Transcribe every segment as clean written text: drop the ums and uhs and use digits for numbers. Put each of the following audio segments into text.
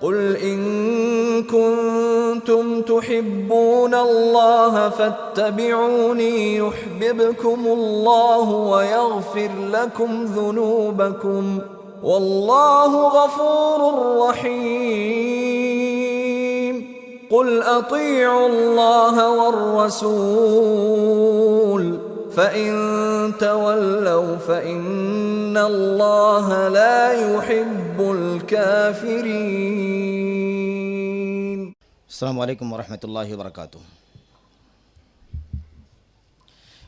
قل إن كنتم تحبون الله فاتبعوني يحببكم الله ويغفر لكم ذنوبكم والله غفور رحيم قل أطيعوا الله والرسول فإن تولوا فإن الله لا يحب الكافرين. السلام علیکم ورحمۃ اللہ وبرکاتہ.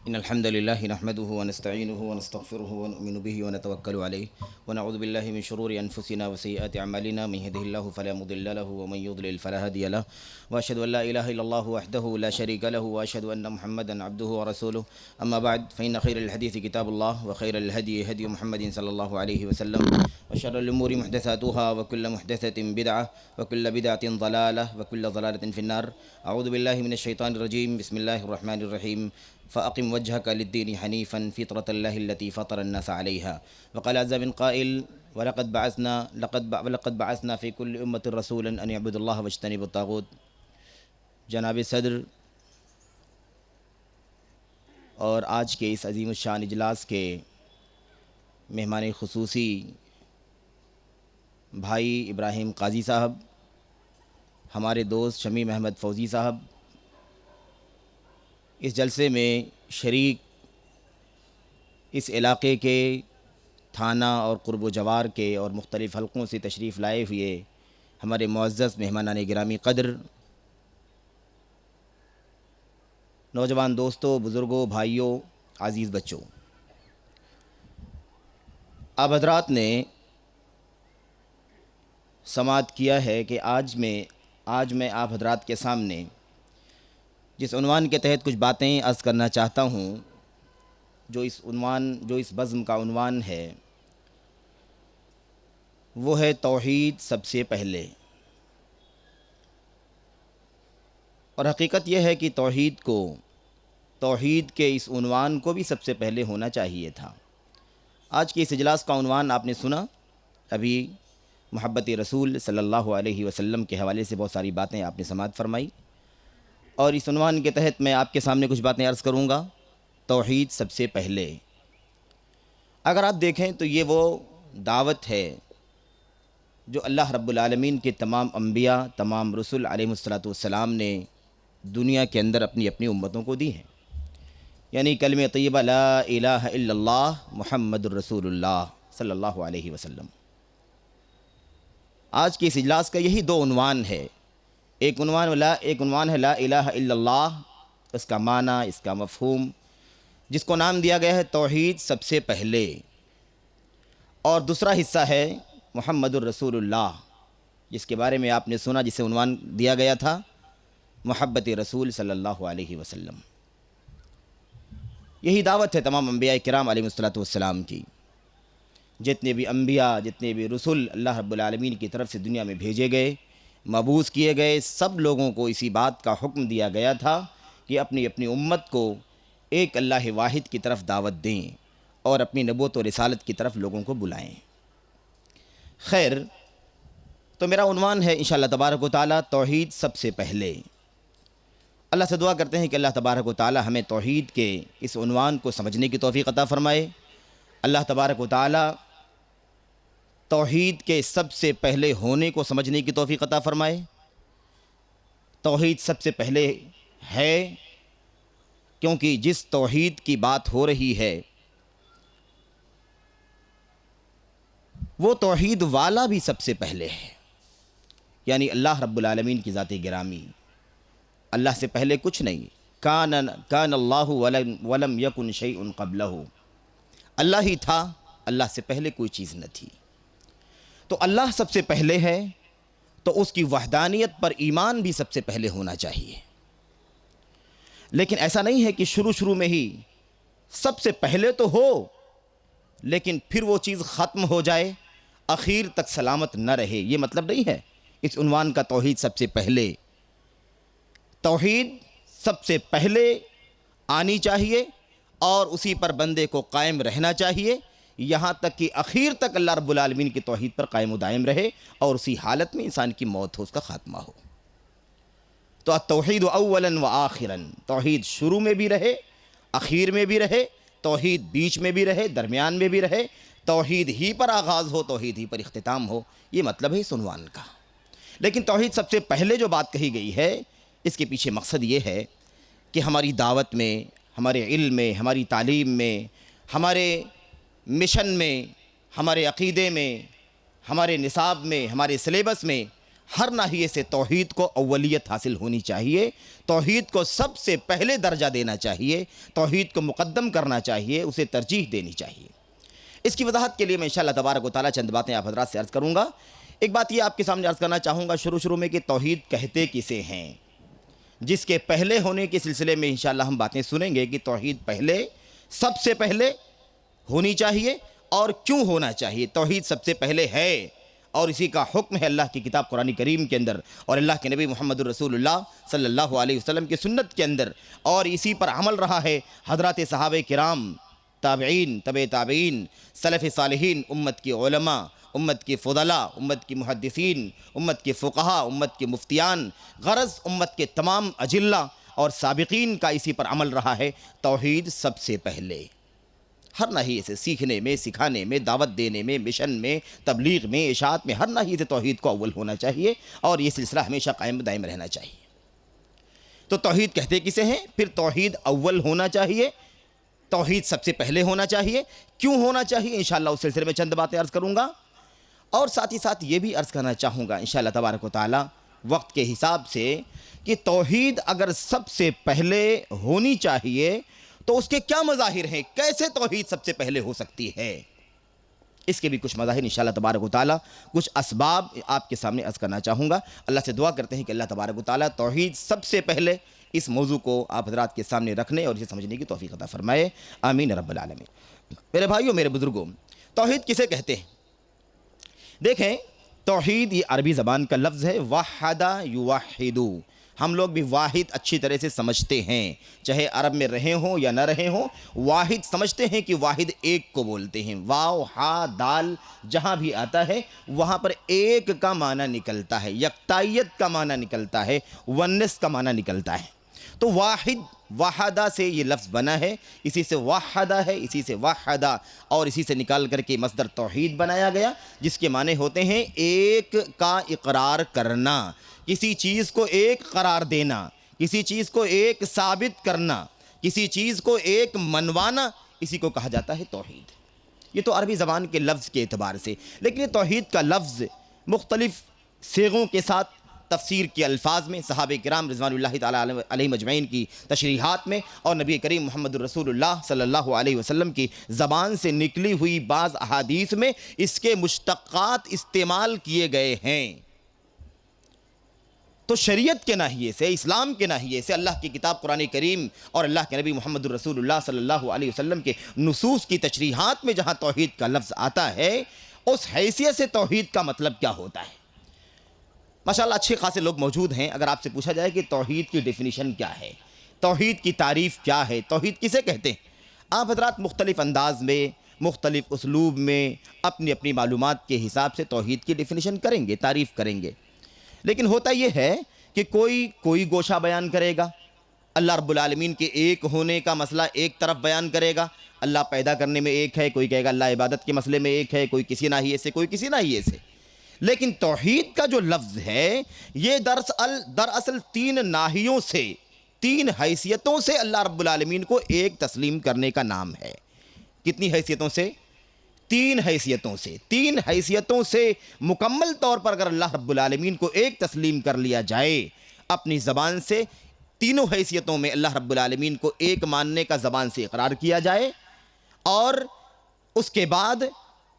ان الحمد للہ نحمده ونستعینه ونستغفره ونؤمن به ونتوکل علیہ ونعوذ باللہ من شرور انفسنا وسیئات اعمالنا من يهده الله فلا مضل له ومن يضلل فلا هادي له واشهد ان لا اله الا الله وحده لا شريك له واشهد ان محمدا عبده ورسوله. اما بعد فان خير الحديث كتاب الله وخير الهدي هدي محمد صلى الله عليه وسلم وشر الامور محدثاتها وكل محدثة بدعة وكل بدعة ضلالة وكل ضلالة في النار. اعوذ بالله من الشيطان الرجيم. بسم الله الرحمن الرحيم. فأقم وجهك للدين حنيفا فطرة الله التي فطر الناس عليها. وقال عز من قائل ولقد بعثنا في كل أمة رسولا أن يعبدوا الله واجتنبوا الطاغوت. جناب صدر اور آج کے اس عظیم الشان اجلاس کے مہمان خصوصی بھائی ابراہیم قاضی صاحب، ہمارے دوست شمیم احمد فوزی صاحب، اس جلسے میں شریک اس علاقے کے تھانہ اور قرب و جوار کے اور مختلف حلقوں سے تشریف لائے ہوئے ہمارے معزز مہمانان گرامی قدر، نوجوان دوستوں، بزرگوں، بھائیوں، عزیز بچوں، آپ حضرات نے سماعت کیا ہے کہ آج میں آپ حضرات کے سامنے جس عنوان کے تحت کچھ باتیں عرض کرنا چاہتا ہوں، جو اس بزم کا عنوان ہے وہ ہے توحید سب سے پہلے. اور حقیقت یہ ہے کہ توحید کے اس عنوان کو بھی سب سے پہلے ہونا چاہیے تھا. آج کے اس اجلاس کا عنوان آپ نے سنا، ابھی محبت رسول صلی اللہ علیہ وسلم کے حوالے سے بہت ساری باتیں آپ نے سماعت فرمائی، اور اس عنوان کے تحت میں آپ کے سامنے کچھ باتیں عرض کروں گا. توحید سب سے پہلے، اگر آپ دیکھیں تو یہ وہ دعوت ہے جو اللہ رب العالمین کے تمام انبیاء، تمام رسول علیہ السلام نے دنیا کے اندر اپنی امتوں کو دی ہیں. یعنی کلمہ طیبہ لا الہ الا اللہ محمد الرسول اللہ صلی اللہ علیہ وسلم. آج کے اس اجلاس کا یہی دو عنوان ہے. ایک عنوان ہے لا الہ الا اللہ، اس کا معنی، اس کا مفہوم، جس کو نام دیا گیا ہے توحید سب سے پہلے. اور دوسرا حصہ ہے محمد الرسول اللہ، جس کے بارے میں آپ نے سنا، جسے عنوان دیا گیا تھا محبت رسول صلی اللہ علیہ وسلم. یہی دعوت ہے تمام انبیاء کرام علیہ السلام کی. جتنے بھی انبیاء، جتنے بھی رسول اللہ رب العالمین کی طرف سے دنیا میں بھیجے گئے، مبعوث کیے گئے، سب لوگوں کو اسی بات کا حکم دیا گیا تھا کہ اپنی امت کو ایک اللہ واحد کی طرف دعوت دیں اور اپنی نبوت و رسالت کی طرف لوگوں کو بلائیں. خیر، تو میرا عنوان ہے انشاءاللہ تبارک و تعالی توحید سب سے پہلے. اللہ سے دعا کرتے ہیں کہ اللہ تبارک و تعالی ہمیں توحید کے اس عنوان کو سمجھنے کی توفیق عطا فرمائے. اللہ تبارک و تعالی توحید کے سب سے پہلے ہونے کو سمجھنے کی توفیق عطا فرمائے. توحید سب سے پہلے ہے کیونکہ جس توحید کی بات ہو رہی ہے وہ توحید والا بھی سب سے پہلے ہے. یعنی اللہ رب العالمین کی ذات گرامی، اللہ سے پہلے کچھ نہیں. کان اللہ ولم یکن شیء قبلہ، اللہ ہی تھا، اللہ سے پہلے کوئی چیز نہ تھی. تو اللہ سب سے پہلے ہے، تو اس کی وحدانیت پر ایمان بھی سب سے پہلے ہونا چاہیے. لیکن ایسا نہیں ہے کہ شروع میں ہی سب سے پہلے تو ہو لیکن پھر وہ چیز ختم ہو جائے، اخیر تک سلامت نہ رہے. یہ مطلب نہیں ہے اس عنوان کا توحید سب سے پہلے. توحید سب سے پہلے آنی چاہیے اور اسی پر بندے کو قائم رہنا چاہیے. یہاں تک کہ اخیر تک اللہ رب العالمین کی توحید پر قائم و دائم رہے اور اسی حالت میں انسان کی موت ہو، اس کا خاتمہ ہو۔ تو التوحید اولا و آخرا، توحید شروع میں بھی رہے، اخیر میں بھی رہے، توحید بیچ میں بھی رہے، درمیان میں بھی رہے، توحید ہی پر آغاز ہو، توحید ہی پر اختتام ہو، یہ مطلب ہے اس عنوان کا۔ لیکن توحید سب سے پہلے جو بات کہی گئی ہے، اس کے پیچھے مقصد یہ ہے کہ ہماری دعوت میں، ہمارے علم میں، ہماری تعلیم میں، ہمارے مشن میں، ہمارے عقیدے میں، ہمارے نصاب میں، ہمارے سلیبس میں ہر ناحیے سے توحید کو اولیت حاصل ہونی چاہیے، توحید کو سب سے پہلے درجہ دینا چاہیے، توحید کو مقدم کرنا چاہیے، اسے ترجیح دینی چاہیے۔ اس کی وضاحت کے لیے میں انشاءاللہ تبارک و تعالیٰ چند باتیں آپ حضرات سے عرض کروں گا۔ ایک بات یہ آپ کے سامنے عرض کرنا چاہوں گا شروع میں کہ توحید کہتے کسے ہیں، جس کے پہلے ہونے کے سلسلے میں انشاءاللہ ہم باتیں سنیں گے کہ توحید پہلے، سب سے پہلے ہونی چاہیے اور کیوں ہونا چاہیے۔ توحید سب سے پہلے ہے اور اسی کا حکم ہے اللہ کی کتاب قرآن کریم کے اندر اور اللہ کے نبی محمد الرسول اللہ صلی اللہ علیہ وسلم کی سنت کے اندر، اور اسی پر عمل رہا ہے حضرات صحابہ کرام، تابعین، تبع تابعین، سلف صالحین، امت کی علماء، امت کے فضلاء، امت کی محدثین، امت کے فقہاء، امت کے مفتیان، غرض امت کے تمام اجلہ اور سابقین کا اسی پر عمل رہا ہے۔ توحید سب سے پہلے، ہر ناحیے سے سیکھنے میں، سکھانے میں، دعوت دینے میں، مشن میں، تبلیغ میں، اشاعت میں، ہر ناحیے سے توحید کو اول ہونا چاہیے اور یہ سلسلہ ہمیشہ قائم دائم رہنا چاہیے۔ تو توحید کہتے کسے ہیں، پھر توحید اول ہونا چاہیے، توحید سب سے پہلے ہونا چاہیے، کیوں ہونا چاہیے انشاءاللہ اس سلسلے میں چند باتیں عرض کروں گا، اور ساتھ ہی ساتھ یہ بھی عرض کرنا چاہوں گا انشاءاللہ تبارک و تعالی وقت کے حساب سے کہ توحید اگر سب سے پہلے ہونی چاہیے تو اس کے کیا مظاہر ہیں، کیسے توحید سب سے پہلے ہو سکتی ہے، اس کے بھی کچھ مظاہر انشاءاللہ تبارک و تعالی، کچھ اسباب آپ کے سامنے عرض کرنا چاہوں گا۔ اللہ سے دعا کرتے ہیں کہ اللہ تبارک و تعالی توحید سب سے پہلے اس موضوع کو آپ حضرات کے سامنے رکھنے اور اسے سمجھنے کی توفیق عطا فرمائے، آمین رب العالمین۔ میرے بھائیوں، میرے بزرگوں، توحید کسے کہتے ہیں؟ دیکھیں، توحید یہ عربی زبان کا لفظ ہے، وحد یوحد، ہم لوگ بھی واحد اچھی طرح سے سمجھتے ہیں، چاہے عرب میں رہے ہوں یا نہ رہے ہوں، واحد سمجھتے ہیں کہ واحد ایک کو بولتے ہیں، واو ہا دال جہاں بھی آتا ہے وہاں پر ایک کا معنی نکلتا ہے، یکتائیت کا معنی نکلتا ہے، ونس کا معنی نکلتا ہے۔ تو واحد، وحدہ سے یہ لفظ بنا ہے، اسی سے وحدہ ہے، اسی سے وحدہ، اور اسی سے نکال کر کے مصدر توحید بنایا گیا، جس کے معنی ہوتے ہیں ایک کا اقرار کرنا، کسی چیز کو ایک قرار دینا، کسی چیز کو ایک ثابت کرنا، کسی چیز کو ایک منوانا، اسی کو کہا جاتا ہے توحید۔ یہ تو عربی زبان کے لفظ کے اعتبار سے، لیکن یہ توحید کا لفظ مختلف صیغوں کے ساتھ تفسیر کے الفاظ میں، صحابہ کرام رضوان اللہ تعالیٰ علیہ مجمعین کی تشریحات میں، اور نبی کریم محمد الرسول اللہ صلی اللہ علیہ وسلم کی زبان سے نکلی ہوئی بعض احادیث میں اس کے مشتقات استعمال کیے گئے ہیں۔ تو شریعت کے ناحیے سے، اسلام کے ناحیے سے، اللہ کی کتاب قرآن کریم اور اللہ کے نبی محمد الرسول اللہ صلی اللہ علیہ وسلم کے نصوص کی تشریحات میں جہاں توحید کا لفظ آتا ہے، اس حیثیت سے توحید کا مطلب کیا ہوتا ہے۔ ماشاءاللہ اچھے خاصے لوگ موجود ہیں، اگر آپ سے پوچھا جائے کہ توحید کی ڈیفینیشن کیا ہے، توحید کی تعریف کیا ہے، توحید کسے کہتے ہیں، آپ حضرات مختلف انداز میں، مختلف اسلوب میں اپنی اپنی معلومات کے حساب سے توحید کی ڈیفینیشن کریں گے، تعریف کریں گے۔ لیکن ہوتا یہ ہے کہ کوئی گوشہ بیان کرے گا، اللہ رب العالمین کے ایک ہونے کا مسئلہ ایک طرف بیان کرے گا، اللہ پیدا کرنے میں ایک ہے، کوئی کہے گا اللہ عبادت کے مسئلے میں ایک ہے، کوئی کسی ناحیے سے، کوئی کسی ناحیے سے۔ لیکن توحید کا جو لفظ ہے یہ دراصل تین ناحیوں سے، تین حیثیتوں سے اللہ رب العالمین کو ایک تسلیم کرنے کا نام ہے۔ کتنی حیثیتوں سے؟ تین حیثیتوں سے۔ تین حیثیتوں سے مکمل طور پر اگر اللہ رب العالمین کو ایک تسلیم کر لیا جائے اپنی زبان سے، تینوں حیثیتوں میں اللہ رب العالمین کو ایک ماننے کا زبان سے اقرار کیا جائے، اور اس کے بعد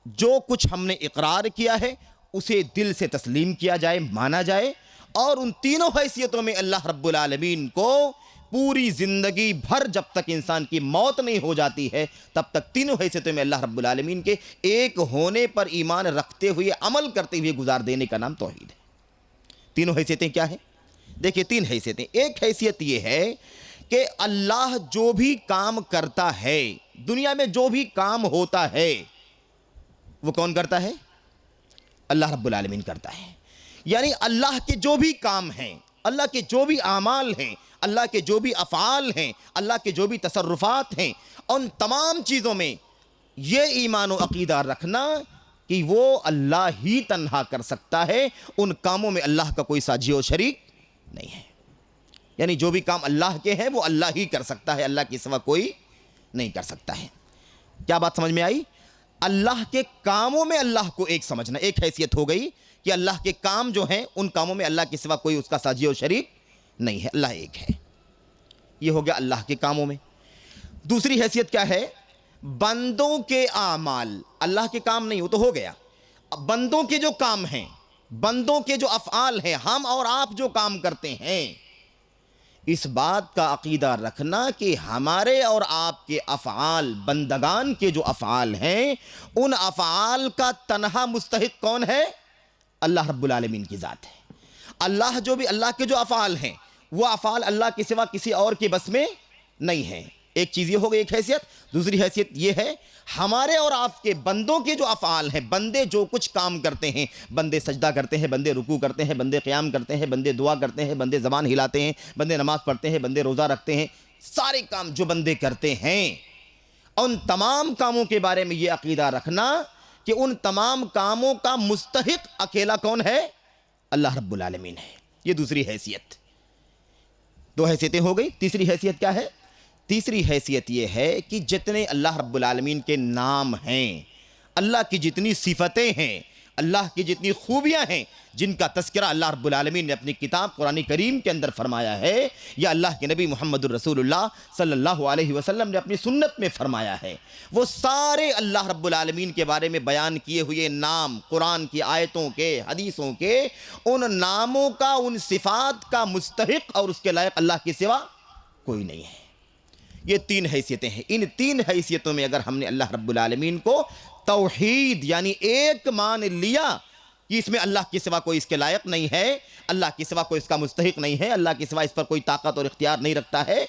جو کچھ ہم نے اقرار کیا ہے اسے دل سے تسلیم کیا جائے، مانا جائے، اور ان تینوں حیثیتوں میں اللہ رب العالمین کو پوری زندگی بھر، جب تک انسان کی موت نہیں ہو جاتی ہے تب تک تینوں حیثیتوں میں اللہ رب العالمین کے ایک ہونے پر ایمان رکھتے ہوئے، عمل کرتے ہوئے گزار دینے کا نام توحید ہے۔ تینوں حیثیتیں کیا ہیں؟ دیکھیں، تین حیثیتیں۔ ایک حیثیت یہ ہے کہ اللہ جو بھی کام کرتا ہے، دنیا میں جو بھی کام ہوتا ہے، وہ کون کرتا ہے؟ اللہ رب العالمین کرتا ہے۔ یعنی اللہ کے جو بھی کام ہیں، اللہ کے جو بھی اعمال ہیں، اللہ کے جو بھی افعال ہیں، اللہ کے جو بھی تصرفات ہیں، ان تمام چیزوں میں یہ ایمان و عقیدہ رکھنا کہ وہ اللہ ہی تنہا کر سکتا ہے، ان کاموں میں اللہ کا کوئی ساجی و شریک نہیں ہے۔ یعنی جو بھی کام اللہ کے ہیں وہ اللہ ہی کر سکتا ہے، اللہ کے سوا کوئی نہیں کر سکتا ہے۔ کیا بات سمجھ میں آئی؟ اللہ کے کاموں میں اللہ کو ایک سمجھنا، ایک حیثیت ہو گئی کہ اللہ کے کام جو ہیں ان کاموں میں اللہ کے سوا کوئی اس کا ساجی و شریک نہیں ہے، اللہ ایک ہے۔ یہ ہو گیا اللہ کے کاموں میں۔ دوسری حیثیت کیا ہے؟ بندوں کے اعمال، اللہ کے کام نہیں، وہ تو ہو گیا۔ بندوں کے جو کام ہیں، بندوں کے جو افعال ہیں، ہم اور آپ جو کام کرتے ہیں، اس بات کا عقیدہ رکھنا کہ ہمارے اور آپ کے افعال، بندگان کے جو افعال ہیں، ان افعال کا تنہا مستحق کون ہے؟ اللہ رب العالمین کی ذات ہے۔ اللہ کے جو افعال ہیں، وہ افعال اللہ کے سوا کسی اور کے بس میں نہیں ہیں۔ ایک چیز یہ ہو گئی، ایک حیثیت۔ دوسری حیثیت یہ ہے ہمارے اور آپ کے بندوں کے جو افعال ہیں، بندے جو کچھ کام کرتے ہیں، بندے سجدہ کرتے ہیں، بندے رکوع کرتے ہیں، بندے قیام کرتے ہیں، بندے دعا کرتے ہیں، بندے زبان ہلاتے ہیں، بندے نماز پڑھتے ہیں، بندے روزہ رکھتے ہیں، سارے کام جو بندے کرتے ہیں، ان تمام کاموں کے بارے میں یہ عقیدہ رکھنا کہ ان تمام کاموں کا مستحق اکیلا کون ہے؟ اللہ رب العالمین ہے۔ یہ دوسری حیثیت۔ دو حیثیتیں ہو گئی۔ تیسری حیثیت کیا ہے؟ تیسری حیثیت یہ ہے کہ جتنے اللہ رب العالمین کے نام ہیں، اللہ کی جتنی صفتیں ہیں، اللہ کی جتنی خوبیاں ہیں، جن کا تذکرہ اللہ رب العالمین نے اپنی کتاب قرآن کریم کے اندر فرمایا ہے، یا اللہ کے نبی محمد الرسول اللہ صلی اللہ علیہ وسلم نے اپنی سنت میں فرمایا ہے، وہ سارے اللہ رب العالمین کے بارے میں بیان کیے ہوئے نام، قرآن کی آیتوں کے، حدیثوں کے، ان ناموں کا، ان صفات کا مستحق اور اس کے لائق اللہ کے سوا کوئی نہیں ہے۔ یہ تین حیثیتیں ہیں۔ ان تین حیثیتوں میں اگر ہم نے اللہ رب العالمین کو توحید یعنی ایک مان لیا کہ اس میں اللہ کے سوا کوئی اس کے لائق نہیں ہے، اللہ کے سوا کوئی اس کا مستحق نہیں ہے، اللہ کے سوا اس پر کوئی طاقت اور اختیار نہیں رکھتا ہے،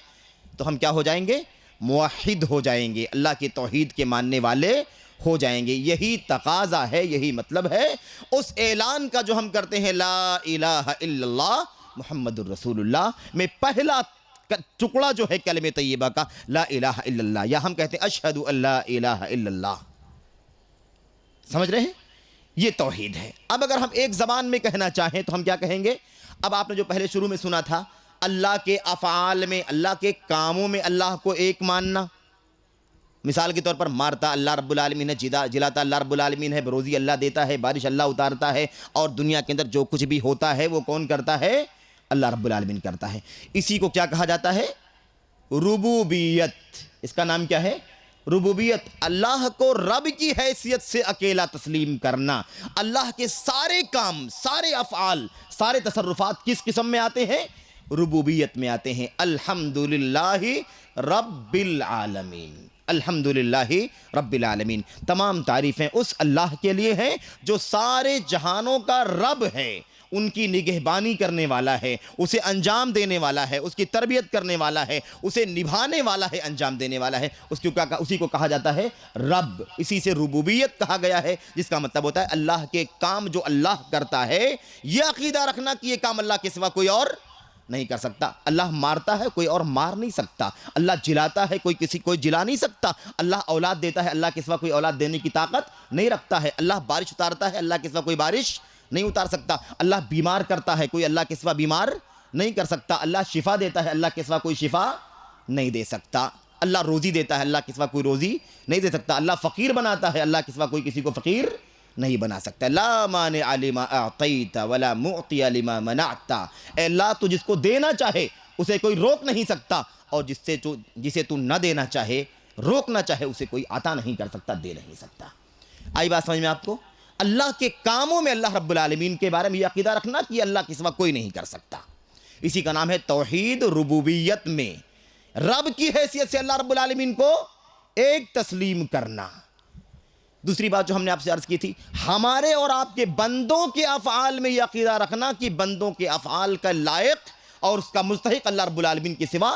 تو ہم کیا ہو جائیں گے؟ موحد ہو جائیں گے، اللہ کی توحید کے ماننے والے ہو جائیں گے۔ یہی تقاضا ہے، یہی مطلب ہے اس اعلان کا جو ہم کرتے ہیں، لا الہ الا اللہ محمد الرسول اللہ میں پہلا ٹکڑا جو ہے کلمہ طیبہ کا، لا الہ الا اللہ، یا ہم کہتے ہیں اشہد ان لا الہ الا اللہ۔ سمجھ رہے ہیں؟ یہ توحید ہے۔ اب اگر ہم ایک زبان میں کہنا چاہیں تو ہم کیا کہیں گے؟ اب آپ نے جو پہلے شروع میں سنا تھا، اللہ کے افعال میں، اللہ کے کاموں میں اللہ کو ایک ماننا۔ مثال کے طور پر مارتا اللہ رب العالمین ہے، جلاتا اللہ رب العالمین ہے، روزی اللہ دیتا ہے، بارش اللہ اتارتا ہے، اور دنیا کے اندر جو کچھ بھی ہوتا ہے وہ کون کرتا ہے؟ اللہ رب العالمین کرتا ہے۔ اسی کو کیا کہا جاتا ہے؟ ربوبیت۔ اس کا نام کیا ہے؟ ربوبیت۔ اللہ کو رب کی حیثیت سے اکیلا تسلیم کرنا۔ اللہ کے سارے کام، سارے افعال، سارے تصرفات کس قسم میں آتے ہیں؟ ربوبیت میں آتے ہیں۔ الحمدللہ رب العالمین، الحمدللہ رب العالمین۔ تمام تعریفیں اس اللہ کے لیے ہیں جو سارے جہانوں کا رب ہے، ان کی نگہبانی کرنے والا ہے، اسے انجام دینے والا ہے، اس کی تربیت کرنے والا ہے، اسے نبھانے والا ہے، انجام دینے والا ہے، اسی کو کہا جاتا ہے رب۔ اسی سے ربوبیت کہا گیا ہے، جس کا مطلب ہوتا ہے اللہ کے کام جو اللہ کرتا ہے، یہ عقیدہ رکھنا کہ یہ کام اللہ کے سوا کوئی اور نہیں کر سکتا۔ اللہ مارتا ہے، کوئی اور مار نہیں سکتا۔ اللہ جلاتا ہے، کوئی جلا نہیں سکتا۔ اللہ اولاد دیتا ہے، اللہ کے سوا کوئی اولاد دینے کی طاقت نہیں رکھتا ہے۔ اللہ بارش اتارتا ہے، اللہ کے سوا کوئی بارش نہیں اتار سکتا۔ اللہ بیمار کرتا ہے، کوئی اللہ کے سوا بیمار نہیں کر سکتا۔ اللہ شفا دیتا ہے، اللہ کے سوا کوئی شفا نہیں دے سکتا۔ اللہ روزی دیتا ہے، اللہ کے سوا کوئی روزی نہیں دے سکتا۔ اللہ فقیر بناتا ہے، اللہ کے سوا کوئی کسی کو فقیر نہیں بنا سکتا۔ لا مانع لما اعطیت ولا معطی لما منعت۔ اے اللہ، تو جس کو دینا چاہے اسے کوئی روک نہیں سکتا، اور جسے تو نہ دینا چاہے، روکنا چاہے، اسے کوئی عطا نہیں کر سکتا، دے نہیں سکتا۔ آئی بات سمجھ میں آپ کو؟ اللہ کے کاموں میں اللہ رب العالمین کے بارے میں یہ عقیدہ رکھنا کہ اللہ کے سوا کوئی نہیں کر سکتا، اسی کا نام ہے توحید۔ ربوبیت میں رب کی حیثیت سے اللہ رب العالمین کو ایک تسلیم کرنا۔ دوسری بات جو ہم نے آپ سے عرض کی تھی، ہمارے اور آپ کے بندوں کے افعال میں یہ عقیدہ رکھنا کہ بندوں کے افعال کا لائق اور اس کا مستحق اللہ رب العالمین کے سوا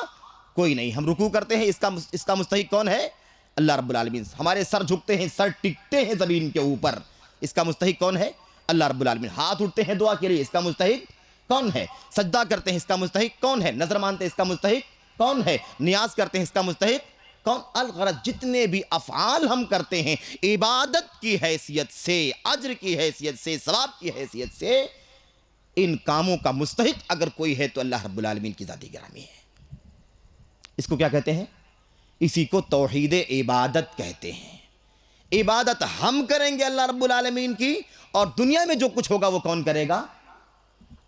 کوئی نہیں۔ ہم رکوع کرتے ہیں، اس کا مستحق کون ہے؟ اللہ رب العالمین. ہمارے سر جھکتے ہیں, سر ٹکتے ہیں زمین کے اوپر, اس کا مستحق کون ہے؟ اللہ رب العالمین. ہاتھ اٹھتے ہیں دعا کے لیے, اس کا مستحق کون ہے؟ سجدہ کرتے ہیں, اس کا مستحق کون ہے؟ نظر مانتے ہیں, اس کا مستحق کون ہے؟ نیاز کرتے ہیں, اس کا مستحق کون؟ الغرض جتنے بھی افعال ہم کرتے ہیں عبادت کی حیثیت سے, اجر کی حیثیت سے, ثواب کی حیثیت سے, ان کاموں کا مستحق اگر کوئی ہے تو اللہ رب العالمین کی ذات گرامی ہے. اس کو کیا کہتے ہیں؟ اسی کو توحید عبادت کہتے ہیں. عبادت ہم کریں گے اللہ رب العالمین کی, اور دنیا میں جو کچھ ہوگا وہ کون کرے گا؟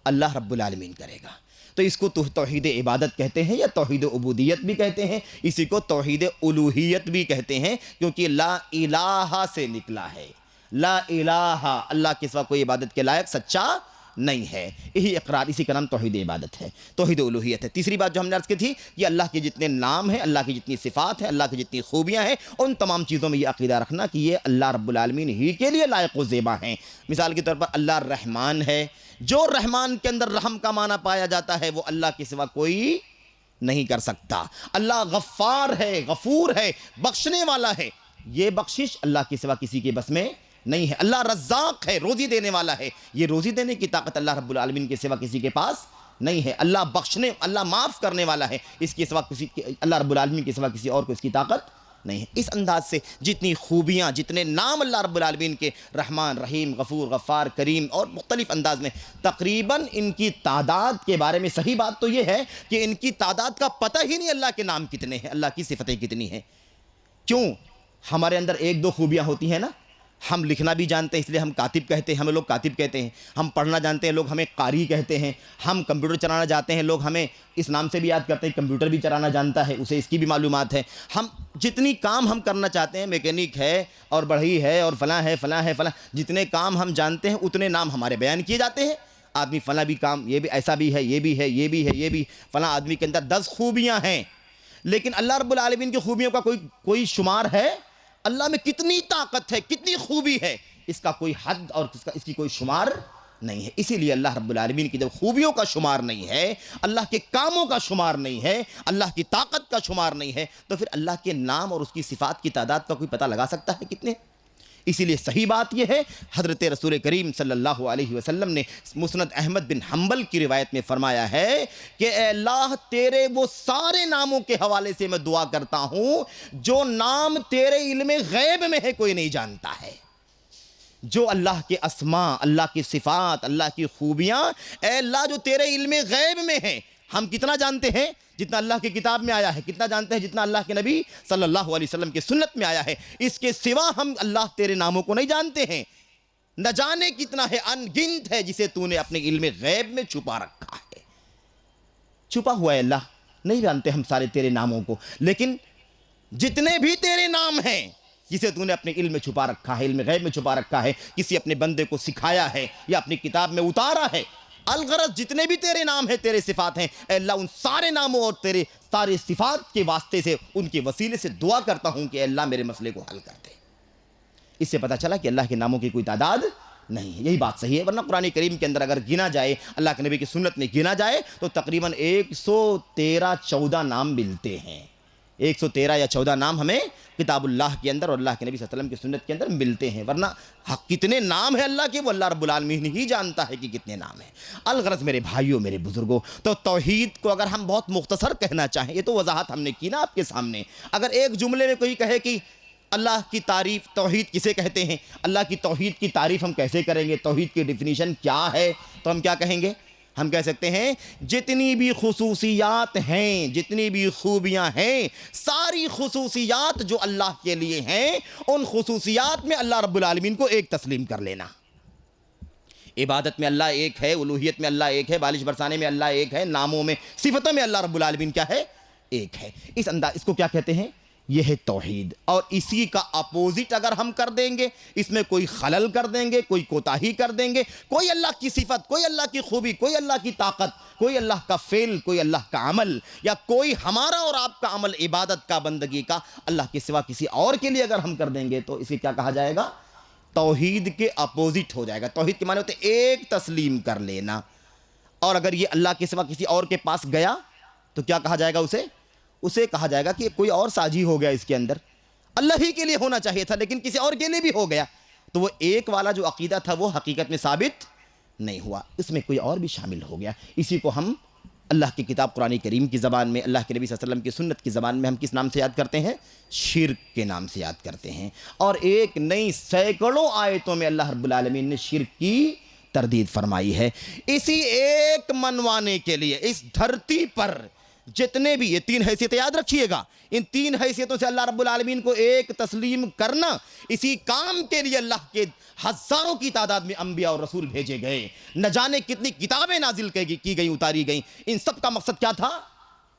اللہ رب العالمین کرے گا. تو اس کو توحید عبادت کہتے ہیں یا توحید عبودیت بھی کہتے ہیں, اسی کو توحید الوہیت بھی کہتے ہیں, کیونکہ لا الہ سے نکلا ہے. لا الہ, اللہ کے سوا کوئی عبادت کے لائق سچا نہیں ہے. یہی اقرار, اسی کا نام توحید عبادت ہے, توحید الوہیت ہے. تیسری بات جو ہم نے عرض کی تھی کہ اللہ کے جتنے نام ہیں, اللہ کی جتنی صفات ہیں, اللہ کی جتنی خوبیاں ہیں, ان تمام چیزوں میں یہ عقیدہ رکھنا کہ یہ اللہ رب العالمین ہی کے لیے لائق و زیبا ہیں. مثال کے طور پر اللہ رحمان ہے, جو رحمان کے اندر رحم کا معنی پایا جاتا ہے وہ اللہ کے سوا کوئی نہیں کر سکتا. اللہ غفار ہے, غفور ہے, بخشنے والا ہے, یہ بخشش اللہ کے سوا کسی کے بس میں نہیں ہے. اللہ رزاق ہے, روزی دینے والا ہے, یہ روزی دینے کی طاقت اللہ رب العالمین کے سوا کسی کے پاس نہیں ہے. اللہ بخشنے, اللہ معاف کرنے والا ہے, اس کے سوا اللہ رب العالمین کے سوا کسی اور کو اس کی طاقت نہیں ہے. اس انداز سے جتنی خوبیاں, جتنے نام اللہ رب العالمین کے, رحمان, رحیم, غفور, غفار, کریم, اور مختلف انداز میں, تقریباً ان کی تعداد کے بارے میں صحیح بات تو یہ ہے کہ ان کی تعداد کا پتہ ہی نہیں اللہ کے نام کتنے ہیں, اللہ کی صفتیں کتنی ہیں. کیوں؟ ہمارے اندر ایک دو خوبیاں ہوتی ہیں نا. ہم لکھنا بھی جانتے ہیں, اس لیے ہم کاتب کہتے ہیں, ہمیں لوگ کاتب کہتے ہیں. ہم پڑھنا جانتے ہیں, لوگ ہمیں قاری کہتے ہیں. ہم کمپیوٹر چلانا جاتے ہیں, لوگ ہمیں اس نام سے بھی یاد کرتے ہیں, کمپیوٹر بھی چلانا جانتا ہے, اسے اس کی بھی معلومات ہے. ہم جتنی کام ہم کرنا چاہتے ہیں, میکینک ہے اور بڑھئی ہے اور فلاں ہے, فلاں ہے, فلاں, جتنے کام ہم جانتے ہیں اتنے نام ہمارے بیان کیے جاتے ہیں. آدمی فلاں بھی کام, یہ بھی ایسا بھی ہے, یہ بھی ہے, یہ بھی ہے, یہ بھی, فلاں آدمی کے اندر 10 خوبیاں ہیں. لیکن اللہ رب العالمین کی خوبیوں کا کوئی شمار ہے؟ اللہ میں کتنی طاقت ہے, کتنی خوبی ہے, اس کا کوئی حد اور اس کی کوئی شمار نہیں ہے. اسی لیے اللہ رب العالمین کی جب خوبیوں کا شمار نہیں ہے, اللہ کے کاموں کا شمار نہیں ہے, اللہ کی طاقت کا شمار نہیں ہے, تو پھر اللہ کے نام اور اس کی صفات کی تعداد کا کوئی پتہ لگا سکتا ہے کتنے؟ اسی لیے صحیح بات یہ ہے, حضرت رسول کریم صلی اللہ علیہ وسلم نے مسند احمد بن حنبل کی روایت میں فرمایا ہے کہ اے اللہ, تیرے وہ سارے ناموں کے حوالے سے میں دعا کرتا ہوں جو نام تیرے علم غیب میں ہے کوئی نہیں جانتا ہے. جو اللہ کے اسماء, اللہ کی صفات, اللہ کی خوبیاں, اے اللہ جو تیرے علم غیب میں ہیں, ہم کتنا جانتے ہیں؟ جتنا اللہ کی کتاب میں آیا ہے. کتنا جانتے ہیں؟ جتنا اللہ کے نبی صلی اللہ علیہ وسلم کی سنت میں آیا ہے. اس کے سوا ہم اللہ تیرے ناموں کو نہیں جانتے ہیں. نہ جانے کتنا ہے, ان گنت ہے جسے تو نے اپنے علم غیب میں چھپا رکھا ہے. چھپا ہوا ہے اللہ, نہیں جانتے ہم سارے تیرے ناموں کو. لیکن جتنے بھی تیرے نام ہیں جسے تو نے اپنے علم میں چھپا رکھا ہے, علم غیب میں چھپا رکھا ہے, کسی اپنے بندے کو سکھایا ہے یا اپنی کتاب میں اتارا ہے, الغرض جتنے بھی تیرے نام ہیں, تیرے صفات ہیں, اے اللہ ان سارے ناموں اور تیرے سارے صفات کے واسطے سے, ان کے وسیلے سے دعا کرتا ہوں کہ اے اللہ میرے مسئلے کو حل کر دے. اس سے پتہ چلا کہ اللہ کے ناموں کی کوئی تعداد نہیں ہے. یہی بات صحیح ہے, ورنہ قرآن کریم کے اندر اگر گنا جائے, اللہ کے نبی کی سنت میں گنا جائے تو تقریباً 113-14 نام ملتے ہیں. 113 یا 14 نام ہمیں کتاب اللہ کے اندر اور اللہ کے نبی صلی اللہ علیہ وسلم کی سنت کے اندر ملتے ہیں. ورنہ کتنے نام ہیں اللہ کے, وہ اللہ رب العالمین ہی جانتا ہے کہ کتنے نام ہیں. الغرض میرے بھائیوں, میرے بزرگوں, تو توحید کو اگر ہم بہت مختصر کہنا چاہیں, یہ تو وضاحت ہم نے کی نا آپ کے سامنے. اگر ایک جملے میں کوئی کہے کہ اللہ کی تعریف, توحید کسے کہتے ہیں, اللہ کی توحید کی تعریف ہم کیسے کریں گے, توحید کی ڈیفینیشن کیا ہے, تو ہم کیا کہیں گے؟ ہم کہہ سکتے ہیں جتنی بھی خصوصیات ہیں, جتنی بھی خوبیاں ہیں, ساری خصوصیات جو اللہ کے لیے ہیں, ان خصوصیات میں اللہ رب العالمین کو ایک تسلیم کر لینا. عبادت میں اللہ ایک ہے, الوہیت میں اللہ ایک ہے, بالش برسانے میں اللہ ایک ہے, ناموں میں, صفتوں میں اللہ رب العالمین کیا ہے؟ ایک ہے. اس کو کیا کہتے ہیں؟ یہ ہے توحید. اور اسی کا اپوزٹ اگر ہم کر دیں گے, اس میں کوئی خلل کر دیں گے, کوئی کوتاہی کر دیں گے, کوئی اللہ کی صفت, کوئی اللہ کی خوبی, کوئی اللہ کی طاقت, کوئی اللہ کا فعل, کوئی اللہ کا عمل, یا کوئی ہمارا اور آپ کا عمل, عبادت کا, بندگی کا, اللہ کے سوا کسی اور کے لیے اگر ہم کر دیں گے تو اسے کیا کہا جائے گا؟ توحید کے اپوزٹ ہو جائے گا. توحید کے معنی ہوتے ایک تسلیم کر لینا. اور اگر یہ اللہ کے سوا کسی اور کے پاس گیا تو کیا کہا جائے گا؟ اسے کہا جائے گا کہ کوئی اور سازی ہو گیا اس کے اندر. اللہ ہی کے لیے ہونا چاہیے تھا لیکن کسی اور کے لیے بھی ہو گیا، تو وہ ایک والا جو عقیدہ تھا وہ حقیقت میں ثابت نہیں ہوا، اس میں کوئی اور بھی شامل ہو گیا۔ اسی کو ہم اللہ کی کتاب قرآن کریم کی زبان میں، اللہ کے نبی صلی اللہ علیہ وسلم کی سنت کی زبان میں ہم کس نام سے یاد کرتے ہیں؟ شرک کے نام سے یاد کرتے ہیں۔ اور ایک نئی سینکڑوں آیتوں میں اللہ رب العالمین نے شرک کی تردید فرمائی ہے۔ اسی ایک منوانے کے لیے اس دھرتی پر جتنے بھی، یہ 3 حیثیتیں یاد رکھیے گا، ان 3 حیثیتوں سے اللہ رب العالمین کو ایک تسلیم کرنا، اسی کام کے لیے اللہ کے ہزاروں کی تعداد میں انبیاء اور رسول بھیجے گئے، نہ جانے کتنی کتابیں نازل کی گئیں، اتاری گئیں۔ ان سب کا مقصد کیا تھا؟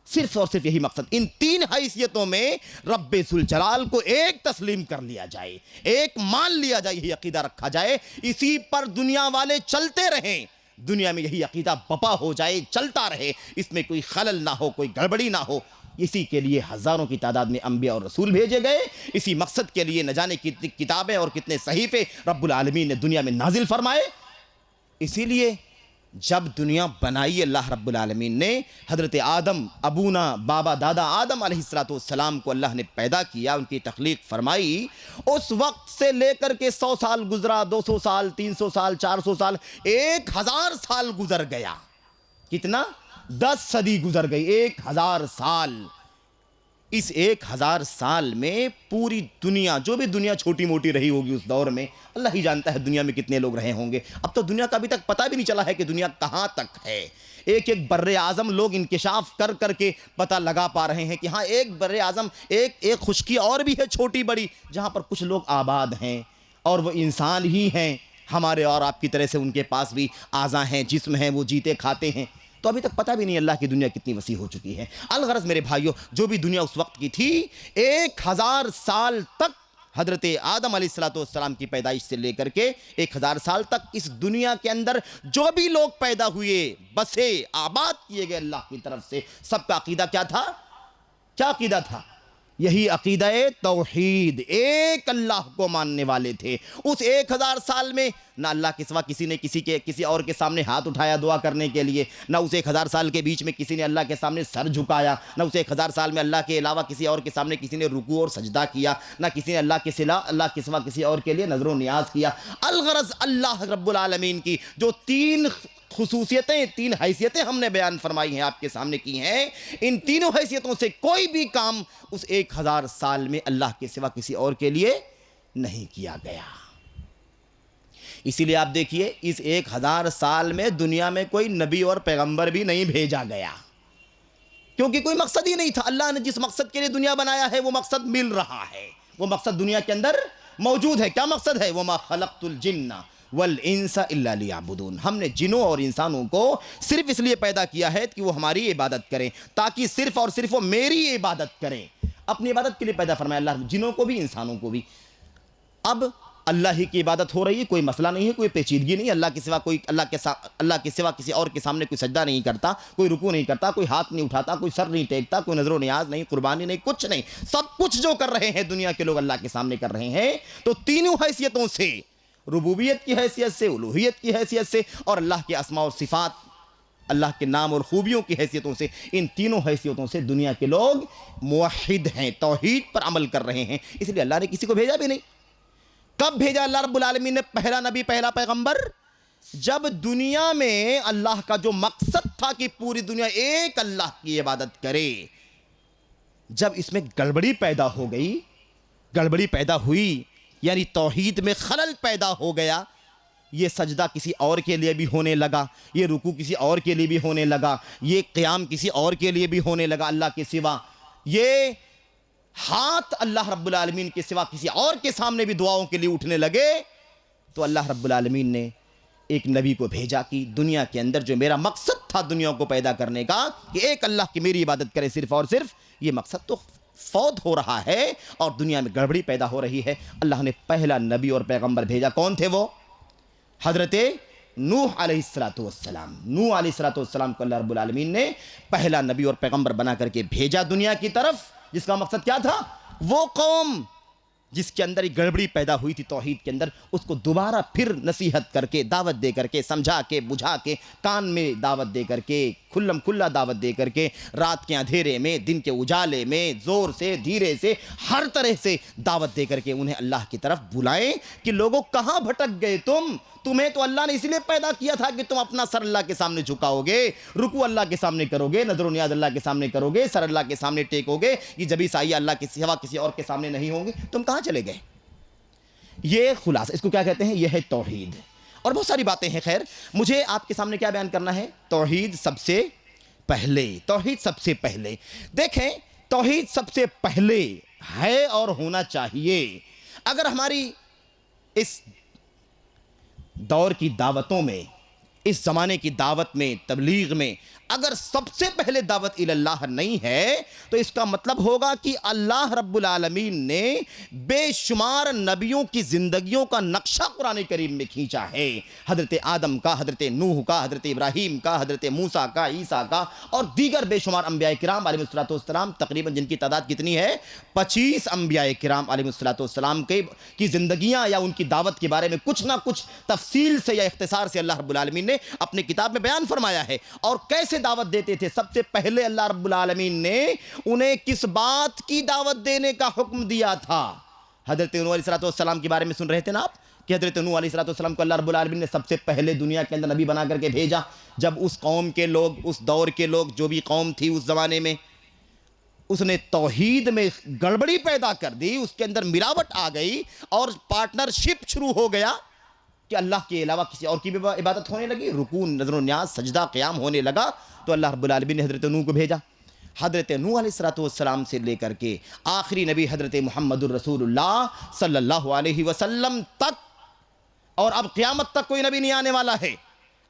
صرف اور صرف یہی مقصد، ان 3 حیثیتوں میں رب ذوالجلال کو ایک تسلیم کر لیا جائے، ایک مان لیا جائے، یہی عقیدہ رکھا جائے، اسی پر دنیا والے چلتے رہیں، دنیا میں یہی عقیدہ بپا ہو جائے، چلتا رہے، اس میں کوئی خلل نہ ہو، کوئی گڑبڑی نہ ہو۔ اسی کے لیے ہزاروں کی تعداد میں انبیاء اور رسول بھیجے گئے، اسی مقصد کے لیے نہ جانے کتنی کتابیں اور کتنے صحیفے رب العالمین نے دنیا میں نازل فرمائے۔ اسی لیے جب دنیا بنائی اللہ رب العالمین نے، حضرت آدم، ابونا بابا دادا آدم علیہ السلام کو اللہ نے پیدا کیا، ان کی تخلیق فرمائی، اس وقت سے لے کر کے 100 سال گزرا، 200 سال، 300 سال، 400 سال، 1000 سال گزر گیا۔ کتنا؟ 10 صدی گزر گئی، 1000 سال۔ اس 1000 سال میں پوری دنیا، جو بھی دنیا چھوٹی موٹی رہی ہوگی اس دور میں، اللہ ہی جانتا ہے دنیا میں کتنے لوگ رہے ہوں گے۔ اب تو دنیا کا ابھی تک پتہ بھی نہیں چلا ہے کہ دنیا کہاں تک ہے۔ ایک ایک بر اعظم لوگ انکشاف کر کر کے پتہ لگا پا رہے ہیں کہ ہاں ایک بر اعظم، ایک خشکی اور بھی ہے چھوٹی بڑی، جہاں پر کچھ لوگ آباد ہیں اور وہ انسان ہی ہیں، ہمارے اور آپ کی طرح سے ان کے پاس بھی اعضاء ہیں، جسم ہیں، وہ جیتے کھاتے ہیں۔ تو ابھی تک پتہ بھی نہیں اللہ کی دنیا کتنی وسیع ہو چکی ہے۔ الغرض میرے بھائیوں، جو بھی دنیا اس وقت کی تھی، 1000 سال تک حضرت آدم علیہ السلام کی پیدائش سے لے کر کے 1000 سال تک اس دنیا کے اندر جو بھی لوگ پیدا ہوئے، بسے، آباد کیے گئے اللہ کی طرف سے، سب کا عقیدہ کیا تھا؟ کیا عقیدہ تھا؟ یہی عقیدہ توحید، ایک اللہ کو ماننے والے تھے۔ اس 1000 سال میں نہ اللہ کے سوا کسی نے کسی اور کے سامنے ہاتھ اٹھایا دعا کرنے کے لیے، نہ اس 1000 سال کے بیچ میں کسی نے اللہ کے سامنے سر جھکایا، نہ اس 1000 سال میں اللہ کے علاوہ کسی اور کے سامنے کسی نے رکوع اور سجدہ کیا، نہ کسی نے اللہ کے سوا کسی اور کے لیے نظر و نیاز کیا۔ الغرض اللہ رب العالمین کی جو 3 خصوصیتیں، 3 حیثیتیں ہم نے بیان فرمائی ہیں، آپ کے سامنے کی ہیں، ان تینوں حیثیتوں سے کوئی بھی کام اس 1000 سال میں اللہ کے سوا کسی اور کے لیے نہیں کیا گیا۔ اسی لیے آپ دیکھیے، اس 1000 سال میں دنیا میں کوئی نبی اور پیغمبر بھی نہیں بھیجا گیا، کیونکہ کوئی مقصد ہی نہیں تھا۔ اللہ نے جس مقصد کے لیے دنیا بنایا ہے وہ مقصد مل رہا ہے، وہ مقصد دنیا کے اندر موجود ہے۔ کیا مقصد ہے؟ وَمَا خَلَقْتُ الْجِنَّ وَالْإِنسَ إِلَّا لِيَعْبُدُونَ۔ ہم نے جنوں اور انسانوں کو صرف اس لیے پیدا کیا ہے کہ وہ ہماری عبادت کریں، تاکہ صرف اور صرف وہ میری عبادت کریں۔ اپنی عبادت کے لیے پیدا فرمایا اللہ نے، جنوں کو بھی انسانوں کو بھی۔ اب اللہ ہی کی عبادت ہو رہی ہے، کوئی مسئلہ نہیں ہے، کوئی پیچیدگی نہیں، اللہ کے سوا کسی اور کے سامنے کوئی سجدہ نہیں کرتا، کوئی رکوع نہیں کرتا، کوئی ہاتھ نہیں اٹھاتا، کوئی سر نہیں ٹیکتا، کوئی نظر و نیاز نہیں، قربانی نہیں، کچھ نہیں۔ سب کچھ جو کر رہے ہیں دنیا کے لوگ اللہ کے سامنے کر رہے ہیں۔ تو تینوں حیثیتوں سے، ربوبیت کی حیثیت سے، الوہیت کی حیثیت سے، اور اللہ کے اسماء اور صفات، اللہ کے نام اور خوبیوں کی حیثیتوں سے، ان تینوں حیثیتوں سے دنیا کے لوگ موحد ہیں، توحید پر عمل کر رہے ہیں۔ اس لیے اللہ نے کسی کو بھیجا بھی نہیں۔ کب بھیجا اللہ رب العالمین نے پہلا نبی، پہلا پیغمبر؟ جب دنیا میں اللہ کا جو مقصد تھا کہ پوری دنیا ایک اللہ کی عبادت کرے، جب اس میں گڑبڑی پیدا ہو گئی، گڑبڑی پیدا ہوئی، یعنی توحید میں خلل پیدا ہو گیا، یہ سجدہ کسی اور کے لیے بھی ہونے لگا، یہ رکوع کسی اور کے لیے بھی ہونے لگا، یہ قیام کسی اور کے لیے بھی ہونے لگا اللہ کے سوا، یہ ہاتھ اللہ رب العالمین کے سوا کسی اور کے سامنے بھی دعاؤں کے لیے اٹھنے لگے، تو اللہ رب العالمین نے ایک نبی کو بھیجا کہ دنیا کے اندر جو میرا مقصد تھا دنیا کو پیدا کرنے کا، کہ ایک اللہ کی میری عبادت کرے صرف اور صرف، یہ مقصد تو فوت ہو رہا ہے اور دنیا میں گڑبڑی پیدا ہو رہی ہے۔ اللہ نے پہلا نبی اور پیغمبر بھیجا، کون تھے وہ؟ حضرت نوح علیہ السلام۔ نوح علیہ السلام کو اللہ رب العالمین نے پہلا نبی اور پیغمبر بنا کر کے بھیجا دنیا کی طرف، جس کا مقصد کیا تھا؟ وہ قوم جس کے اندر ایک گڑبڑی پیدا ہوئی تھی توحید کے اندر، اس کو دوبارہ پھر نصیحت کر کے، دعوت دے کر کے، سمجھا کے، بجھا کے، کان میں دعوت دے کر کے، کھلم کھلا دعوت دے کر کے رات کے اندھیرے میں دن کے اجالے میں زور سے دھیرے سے ہر طرح سے دعوت دے کر کے انہیں اللہ کی طرف بلائیں کہ لوگوں کہاں بھٹک گئے تمہیں تو اللہ نے اس لیے پیدا کیا تھا کہ تم اپنا سر اللہ کے سامنے جھکاؤ گے، رکوع اللہ کے سامنے کرو گے، نظر و نیاز اللہ کے سامنے کرو گے، سر اللہ کے سامنے ٹیکو گے، یہ جبھی سایہ اللہ کے سوا کسی اور کے سامنے نہیں ہوں گے، تم کہاں چلے گئے؟ یہ خلاصہ، اس کو کیا کہتے ہیں؟ یہ ہے توحید۔ اور بہت ساری باتیں ہیں، خیر مجھے آپ کے سامنے کیا بیان کرنا ہے؟ توحید سب سے پہلے، توحید سب سے پہلے۔ دیکھیں توحید سب سے پہلے ہے اور ہونا چاہیے۔ اگر ہماری اس دور کی دعوتوں میں، اس زمانے کی دعوت میں، تبلیغ میں اگر سب سے پہلے دعوت اللہ نہیں ہے تو اس کا مطلب ہوگا کہ اللہ رب العالمین نے بے شمار نبیوں کی زندگیوں کا نقشہ قرآن کریم میں کھینچا ہے، حضرت آدم کا، حضرت نوح کا، حضرت ابراہیم کا، حضرت موسیٰ کا، عیسیٰ کا اور دیگر بے شمار انبیاء کرام علیہ السلام، تقریباً جن کی تعداد کتنی ہے؟ 25 انبیاء کرام علیہ السلام کی زندگیاں یا ان کی دعوت کے بارے میں کچھ نہ کچھ تفصیل سے یا اختصار سے اللہ رب العالمین نے اپنی کتاب میں بیان فرمایا ہے۔ اور کیسے دعوت دیتے تھے؟ سب سے پہلے اللہ رب العالمین نے انہیں کس بات کی دعوت دینے کا حکم دیا تھا؟ حضرت نوح علیہ السلام کے بارے میں سن رہے تھے نا آپ کہ حضرت نوح علیہ السلام کو اللہ رب العالمین نے سب سے پہلے دنیا کے اندر نبی بنا کر کے بھیجا، جب اس قوم کے لوگ، اس دور کے لوگ، جو بھی قوم تھی اس زمانے میں، اس نے توحید میں گڑبڑی پیدا کر دی، اس کے اندر ملاوٹ آ گئی اور پارٹنرشپ شروع ہو گیا کہ اللہ کے علاوہ کسی اور کی بھی عبادت ہونے لگی، رکوع، نظر و نیاز، سجدہ، قیام ہونے لگا، تو اللہ رب العالمین نے حضرت نوح کو بھیجا۔ حضرت نوح علیہ السلام سے لے کر کے آخری نبی حضرت محمد الرسول اللہ صلی اللہ علیہ وسلم تک، اور اب قیامت تک کوئی نبی نہیں آنے والا ہے۔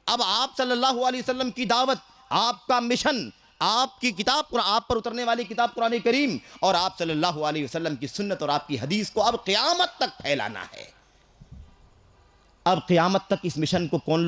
اب آپ صلی اللہ علیہ وسلم کی دعوت، آپ کا مشن، آپ کی کتاب، آپ پر اترنے والی کتاب قرآن کریم اور آپ صلی اللہ علیہ وسلم کی سنت اور آپ کی حدیث کو اب قیامت تک پھیلانا ہے۔ اب قیامت تک اس مشن کو کون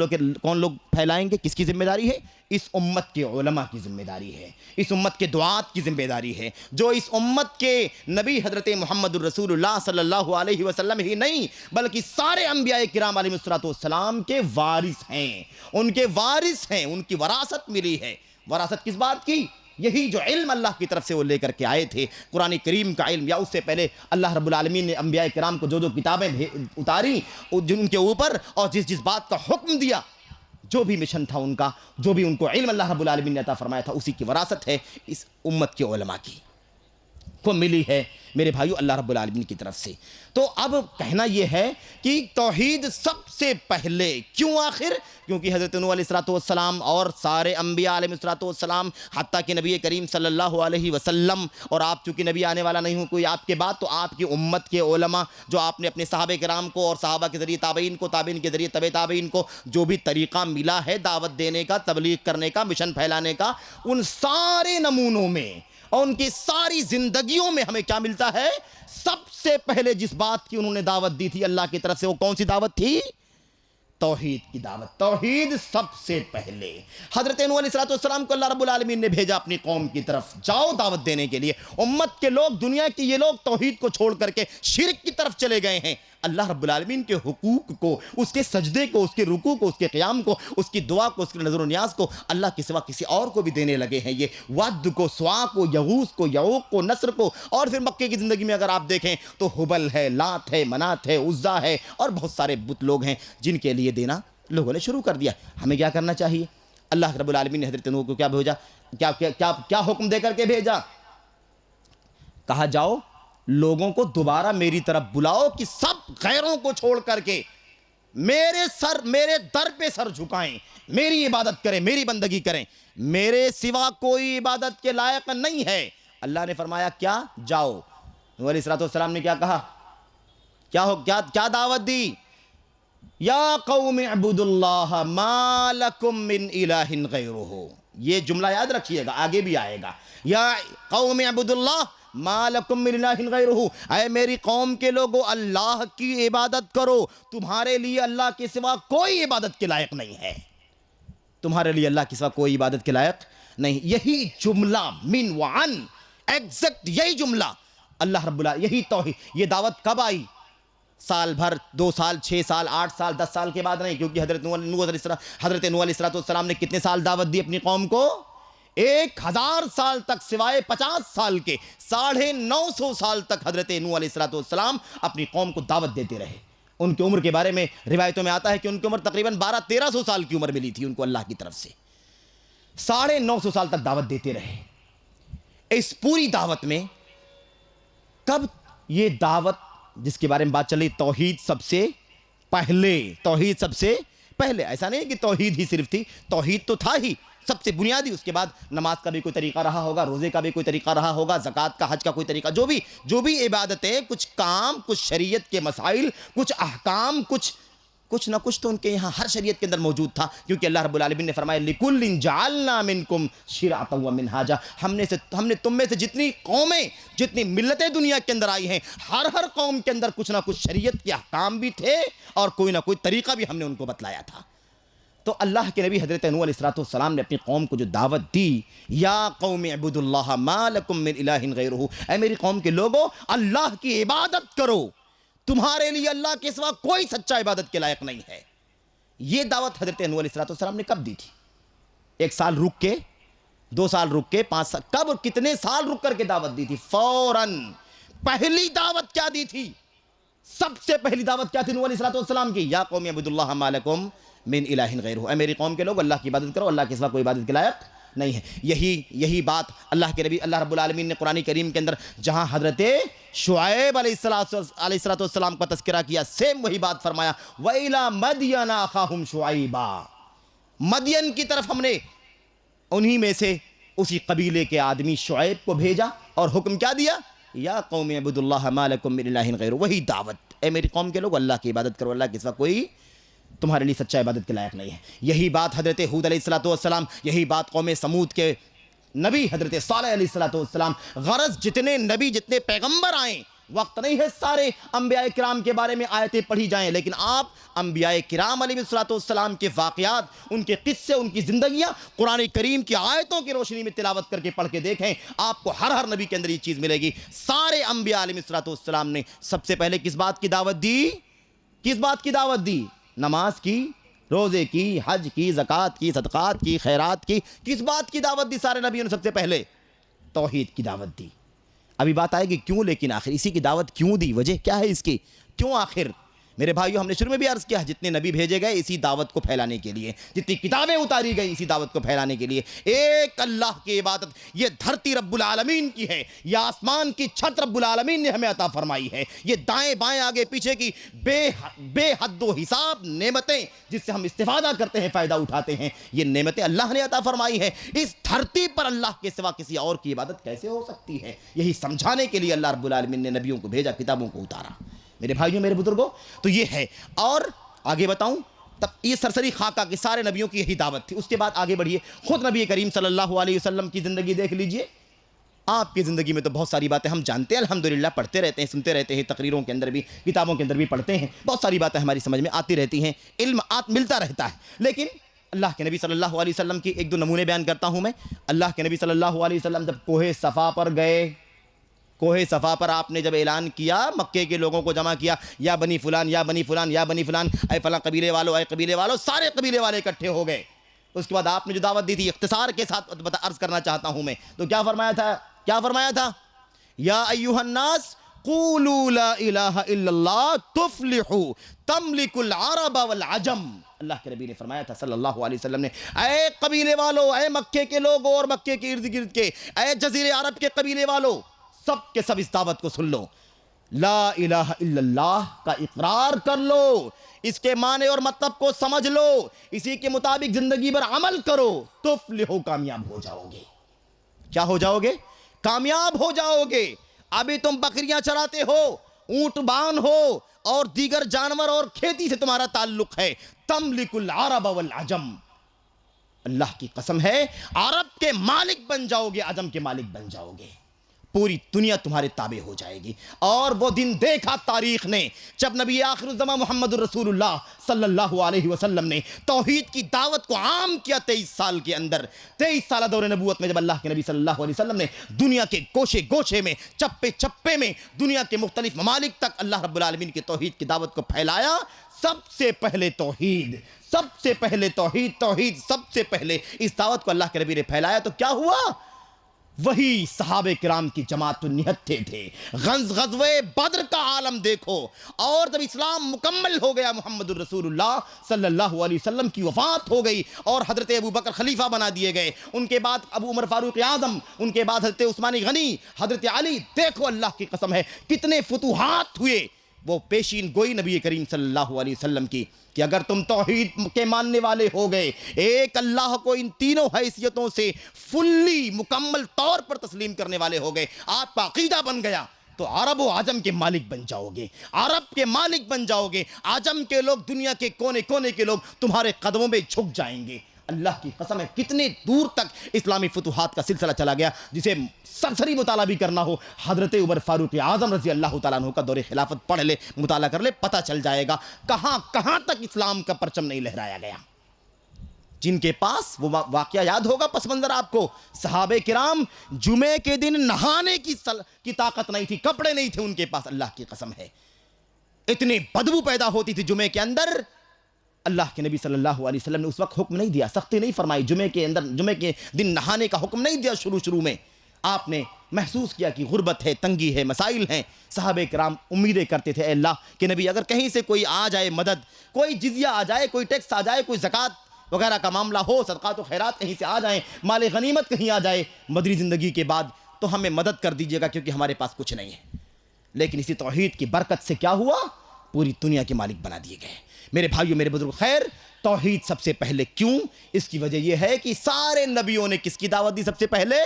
لوگ پھیلائیں گے؟ کس کی ذمہ داری ہے؟ اس امت کے علماء کی ذمہ داری ہے، اس امت کے دعات کی ذمہ داری ہے، جو اس امت کے نبی حضرت محمد الرسول اللہ صلی اللہ علیہ وسلم ہی نہیں بلکہ سارے انبیاء کرام علیہ السلام کے وارث ہیں، ان کے وارث ہیں، ان کی وراثت ملی ہے۔ وراثت کس بات کی؟ یہی جو علم اللہ کی طرف سے وہ لے کر کے آئے تھے، قرآن کریم کا علم، یا اس سے پہلے اللہ رب العالمین نے انبیاء کرام کو جو کتابیں اتاری جن کے اوپر، اور جس بات کا حکم دیا، جو بھی مشن تھا ان کا، جو بھی ان کو علم اللہ رب العالمین نے عطا فرمایا تھا، اسی کی وراثت ہے اس امت کے علماء کی، کو ملی ہے میرے بھائیو اللہ رب العالمین کی طرف سے۔ تو اب کہنا یہ ہے کہ توحید سب سے پہلے، کیوں آخر؟ کیونکہ حضرت نوح علیہ السلام اور سارے انبیاء علیہ السلام، حتیٰ کہ نبی کریم صلی اللہ علیہ وسلم، اور آپ چونکہ نبی آنے والا نہیں ہوں کوئی آپ کے بعد، تو آپ کی امت کے علماء جو آپ نے اپنے صحابہ کرام کو اور صحابہ کے ذریعے تابعین کو، تابعین کے ذریعے تبع تابعین کو جو بھی طریقہ ملا ہے دعوت دینے کا، تبلیغ کرنے کا، مشن پھیلانے کا، ان سارے نمونوں میں اور ان کی ساری زندگیوں میں ہمیں کیا ملتا ہے؟ سب سے پہلے جس بات کی انہوں نے دعوت دی تھی اللہ کی طرف سے، وہ کون سی دعوت تھی؟ توحید کی دعوت۔ توحید سب سے پہلے حضرت نوح علیہ السلام کو اللہ رب العالمین نے بھیجا اپنی قوم کی طرف، جاؤ دعوت دینے کے لیے۔ امت کے لوگ، دنیا کے یہ لوگ توحید کو چھوڑ کر کے شرک کی طرف چلے گئے ہیں۔ اللہ رب العالمین کے حقوق کو، اس کے سجدے کو، اس کے رکوع کو، اس کے قیام کو، اس کی دعا کو، اس کی نظر و نیاز کو اللہ کے سوا کسی اور کو بھی دینے لگے ہیں۔ یہ ود کو، سوا کو، یغوث کو، یعوق کو، نصر کو، اور پھر مکے کی زندگی میں اگر آپ دیکھیں تو حبل ہے، لات ہے، منات ہے، عزا ہے، اور بہت سارے بت لوگ ہیں جن کے لیے دینا لوگوں نے شروع کر دیا۔ ہمیں کیا کرنا چاہیے؟ اللہ رب العالمین نے حضرت نوح کو کیا بھیجا؟ کیا حکم دے کر کے بھیجا؟ کہا جاؤ لوگوں کو دوبارہ میری طرف بلاؤ کہ سب غیروں کو چھوڑ کر کے میرے در پہ سر جھکائیں، میری عبادت کریں، میری بندگی کریں، میرے سوا کوئی عبادت کے لائق نہیں ہے۔ اللہ نے فرمایا کیا؟ جاؤ۔ نوح علیہ السلام نے کیا کہا؟ کیا دعوت دی؟ یا قوم اعبدوا اللہ ما لکم من الہ غیرہ۔ یہ جملہ یاد رکھیے گا، آگے بھی آئے گا۔ یا قوم اعبدوا اللہ ما لکم من الہ غیرہ، اے میری قوم کے لوگوں اللہ کی عبادت کرو، تمہارے لیے اللہ کے سوا کوئی عبادت کے لائق نہیں ہے، تمہارے لیے اللہ کے سوا کوئی عبادت کے لائق نہیں۔ یہی جملہ من وعن، ایگزیکٹ یہی جملہ اللہ رب العالمین، یہی توحید۔ یہ دعوت کب آئی؟ سال بھر، 2 سال، 6 سال، 8 سال، 10 سال کے بعد نہیں، کیونکہ حضرت نوح علیہ السلام نے کتنے سال دعوت دی اپنی قوم کو؟ 1000 سال تک سوائے 50 سال کے 950 سال تک حضرت نوح علیہ السلام اپنی قوم کو دعوت دیتے رہے۔ ان کی عمر کے بارے میں روایتوں میں آتا ہے کہ ان کی عمر تقریباً 1200-1300 سال کی عمر ملی تھی ان کو اللہ کی طرف سے۔ 950 سال تک دعوت دیتے رہے۔ اس پوری دعوت میں کب یہ دعوت جس کے بارے میں بات چل رہی توحید سب سے پہلے، ایسا نہیں کہ توحید ہی صرف تھی، توحید تو تھا ہی سب سے بنیادی، اس کے بعد نماز کا بھی کوئی طریقہ رہا ہوگا، روزے کا بھی کوئی طریقہ رہا ہوگا، زکوٰۃ کا، حج کا کوئی طریقہ، جو بھی عبادتیں، کچھ کام، کچھ شریعت کے مسائل، کچھ احکام، کچھ نہ کچھ تو ان کے یہاں ہر شریعت کے اندر موجود تھا، کیونکہ اللہ رب العالمین نے فرمایا لِكُلٍّ جَعَلْنَا مِنْكُمْ شِرْعَةً وَمِنْهَاجًا، ہم نے تم میں سے جتنی قومیں، جتنی ملتیں دنیا کے اندر آئی ہیں، ہر قوم کے اندر کچھ نہ کچھ شریعت کے احکام بھی تھے اور کوئی نہ کوئی طریقہ بھی ہم نے ان کو بتلایا تھا۔ تو اللہ کے نبی حضرت نوح علیہ السلام نے اپنی قوم کو جو دعوت دی، یا قوم اعبدوا اللہ ما لکم من الہ غیرہ، اے میری قوم کے لوگوں اللہ کی عبادت کرو، تمہارے لیے اللہ کے سوا کوئی سچا عبادت کے لائق نہیں ہے۔ یہ دعوت حضرت نوح علیہ السلام نے کب دی تھی؟ 1 سال رک کے، 2 سال رک کے، 5 سال، کب اور کتنے سال رک کر کے دعوت دی تھی؟ فوراً۔ پہلی دعوت کیا دی تھی؟ سب سے پہلی دعوت کیا تھی نوح علیہ السلام کی؟ یا قوم اعبدوا اللہ ما لکم من الہ غیرہ، اے میری قوم کے لوگ اللہ کی عبادت کرو، اللہ کے سوا کوئی عبادت کے لائق نہیں ہے۔ یہی بات اللہ کے نبی اللہ رب العالمین نے قرآن کریم کے اندر جہاں حضرت شعیب علیہ السلام کا تذکرہ کیا، سیم وہی بات فرمایا، وَإِلَى مَدْيَنَ أَخَاهُمْ شُعَيْبًا، مدین کی طرف ہم نے انہی میں سے اسی قبیلے کے آدمی شعیب کو بھیجا اور حکم کیا دیا؟ یا قوم اعبدوا اللہ ما لکم من الہ غیرہ، وہی دعوت، اے میری قوم کے لوگ اللہ کی عبادت کرو، اللہ کے سوا کوئی تمہارے لیے سچا عبادت کے لائق نہیں ہے۔ یہی بات حضرت ہود علیہ السلام، یہی بات قوم سمود کے نبی حضرت صالح علیہ السلام، غرض جتنے نبی، جتنے پیغمبر آئیں، وقت نہیں ہے سارے انبیاء کرام کے بارے میں آیتیں پڑھی جائیں، لیکن آپ انبیاء کرام علیہ السلام کے واقعات، ان کے قصے، ان کی زندگیاں قرآن کریم کی آیتوں کی روشنی میں تلاوت کر کے پڑھ کے دیکھیں، آپ کو ہر نبی کے اندر یہ چیز ملے گی۔ سارے انبیاء علیہ السلام نے سب سے پہلے کس بات کی دعوت دی؟ نماز کی، روزے کی، حج کی، زکوٰۃ کی، صدقات کی، خیرات کی۔ کس بات کی دعوت دی سارے نبیوں نے سب سے پہلے؟ توحید کی دعوت دی۔ ابھی بات آئے گی کیوں، لیکن آخر اسی کی دعوت کیوں دی، وجہ کیا ہے اس کی، کیوں آخر؟ میرے بھائیو، ہم نے شروع میں بھی عرض کیا، جتنے نبی بھیجے گئے اسی دعوت کو پھیلانے کے لیے، جتنی کتابیں اتاری گئی اسی دعوت کو پھیلانے کے لیے۔ ایک اللہ کی عبادت، یہ دھرتی رب العالمین کی ہے، یہ آسمان کی چھت رب العالمین نے ہمیں عطا فرمائی ہے، یہ دائیں بائیں آگے پیچھے کی بے حد و حساب نعمتیں جس سے ہم استفادہ کرتے ہیں، فائدہ اٹھاتے ہیں، یہ نعمتیں اللہ نے عطا فرمائی ہیں۔ اس دھرتی پر اللہ کے سوا کسی اور کی عبادت کیسے ہو سکتی ہے؟ یہی سمجھانے کے لیے اللہ رب العالمین نے نبیوں کو بھیجا، کتابوں کو اتارا۔ میرے بھائیوں، میرے بزرگوں، تو یہ ہے۔ اور آگے بتاؤں، تب یہ سرسری خاکہ کے سارے نبیوں کی یہی دعوت تھی۔ اس کے بعد آگے بڑھیے، خود نبی کریم صلی اللہ علیہ وسلم کی زندگی دیکھ لیجئے۔ آپ کی زندگی میں تو بہت ساری باتیں ہم جانتے ہیں، الحمدللہ پڑھتے رہتے ہیں، سنتے رہتے ہیں، تقریروں کے اندر بھی، کتابوں کے اندر بھی پڑھتے ہیں، بہت ساری باتیں ہماری سمجھ میں آتی رہتی ہیں، علم ملتا رہتا ہے۔ لیکن اللہ کے نبی صلی اللہ علیہ وسلم کی 1-2 نمونے بیان کرتا ہوں میں۔ اللہ کے نبی صلی اللہ علیہ وسلم جب کوہ صفا پر گئے، کوہ صفا پر آپ نے جب اعلان کیا، مکے کے لوگوں کو جمع کیا، یا بنی فلان، یا بنی فلان، یا بنی فلان، اے فلاں قبیلے والو، اے قبیلے والو، سارے قبیلے والے اکٹھے ہو گئے۔ اس کے بعد آپ نے جو دعوت دی تھی، اختصار کے ساتھ عرض کرنا چاہتا ہوں میں، تو کیا فرمایا تھا؟ یا ایھا الناس قولوا لا الہ الا اللہ تفلحوا تملک العرب والعجم۔ اللہ کے نبی نے فرمایا تھا صلی اللہ علیہ وسلم نے، اے قبیلے والو، اے مکے کے لوگوں اور مکے کے ارد گرد کے، اے جزیرے عرب کے قبیلے والو، سب کے سب اس دعوت کو سن لو، لا الہ الا اللہ کا اقرار کر لو، اس کے معنی اور مطلب کو سمجھ لو، اسی کے مطابق زندگی پر عمل کرو، تفلحو، کامیاب ہو جاؤ گے۔ کیا ہو جاؤ گے؟ کامیاب ہو جاؤ گے۔ ابھی تم بکریاں چراتے ہو، اونٹ بان ہو، اور دیگر جانور اور کھیتی سے تمہارا تعلق ہے، تملک العرب والعجم، اللہ کی قسم ہے، عرب کے مالک بن جاؤ گے، عجم کے مالک بن جاؤ گے، پوری دنیا تمہارے تابع ہو جائے گی۔ اور وہ دن دیکھا تاریخ نے جب نبی آخر الزمان محمد الرسول اللہ صلی اللہ علیہ وسلم نے توحید کی دعوت کو عام کیا 23 سال کے اندر، 23 سالہ دور نبوت میں جب اللہ کے نبی صلی اللہ علیہ وسلم نے دنیا کے گوشے گوشے میں، چپے چپے میں، دنیا کے مختلف ممالک تک اللہ رب العالمین کی توحید کی دعوت کو پھیلایا، سب سے پہلے توحید، سب سے پہلے توحید، توحید سب سے پہلے اس دعوت کو اللہ کے نبی نے پھیلایا تو کیا ہوا؟ وہی صحابہ کرام کی جماعت نہتے تھے۔ غزوہ بدر کا عالم دیکھو، اور جب اسلام مکمل ہو گیا، محمد الرسول اللہ صلی اللہ علیہ وسلم کی وفات ہو گئی اور حضرت ابو بکر خلیفہ بنا دیے گئے، ان کے بعد ابو عمر فاروق اعظم، ان کے بعد حضرت عثمان غنی، حضرت علی، دیکھو اللہ کی قسم ہے کتنے فتوحات ہوئے۔ وہ پیشین گوئی نبی کریم صلی اللہ علیہ وسلم کی کہ اگر تم توحید کے ماننے والے ہو گئے، ایک اللہ کو ان تینوں حیثیتوں سے فلی مکمل طور پر تسلیم کرنے والے ہو گئے، آپ کا عقیدہ بن گیا، تو عرب و عجم کے مالک بن جاؤ گے، عرب کے مالک بن جاؤ گے، عجم کے لوگ، دنیا کے کونے کونے کے لوگ تمہارے قدموں میں جھک جائیں گے۔ اللہ کی قسم ہے کتنے دور تک اسلامی فتوحات کا سلسلہ چلا گیا، جسے سرسری مطالعہ بھی کرنا ہو، حضرت عمر فاروق اعظم رضی اللہ تعالیٰ عنہ کا دور خلافت پڑھ لے، مطالعہ کر لے، پتہ چل جائے گا کہاں کہاں تک اسلام کا پرچم نہیں لہرایا گیا۔ جن کے پاس وہ واقعہ یاد ہوگا پس منظر آپ کو، صحابہ کرام جمعے کے دن نہانے کی طاقت نہیں تھی، کپڑے نہیں تھے ان کے پاس، اللہ کی قسم ہے اتنی بدبو پیدا ہوتی تھی جمعے کے اندر۔ اللہ کے نبی صلی اللہ علیہ وسلم نے اس وقت حکم نہیں دیا، سختی نہیں فرمائی، جمعے کے دن نہانے کا حکم نہیں دیا۔ شروع میں آپ نے محسوس کیا کہ غربت ہے، تنگی ہے، مسائل ہیں، صحابہ کرام امیدیں کرتے تھے، اے اللہ کے نبی اگر کہیں سے کوئی آ جائے مدد، کوئی جزیہ آ جائے، کوئی ٹیکس آ جائے، کوئی زکوٰۃ وغیرہ کا معاملہ ہو، صدقات و خیرات کہیں سے آ جائیں، مال غنیمت کہیں آ جائے مدری زندگی کے بعد، تو ہمیں مدد کر دیجیے گا کیونکہ ہمارے پاس کچھ نہیں ہے۔ لیکن اسی توحید کی برکت سے کیا ہوا؟ پوری دنیا کے مالک بنا دیے گئے۔ میرے بھائیوں، میرے بزرگ، خیر توحید سب سے پہلے کیوں؟ اس کی وجہ یہ ہے کہ سارے نبیوں نے کس کی دعوت دی؟ سب سے پہلے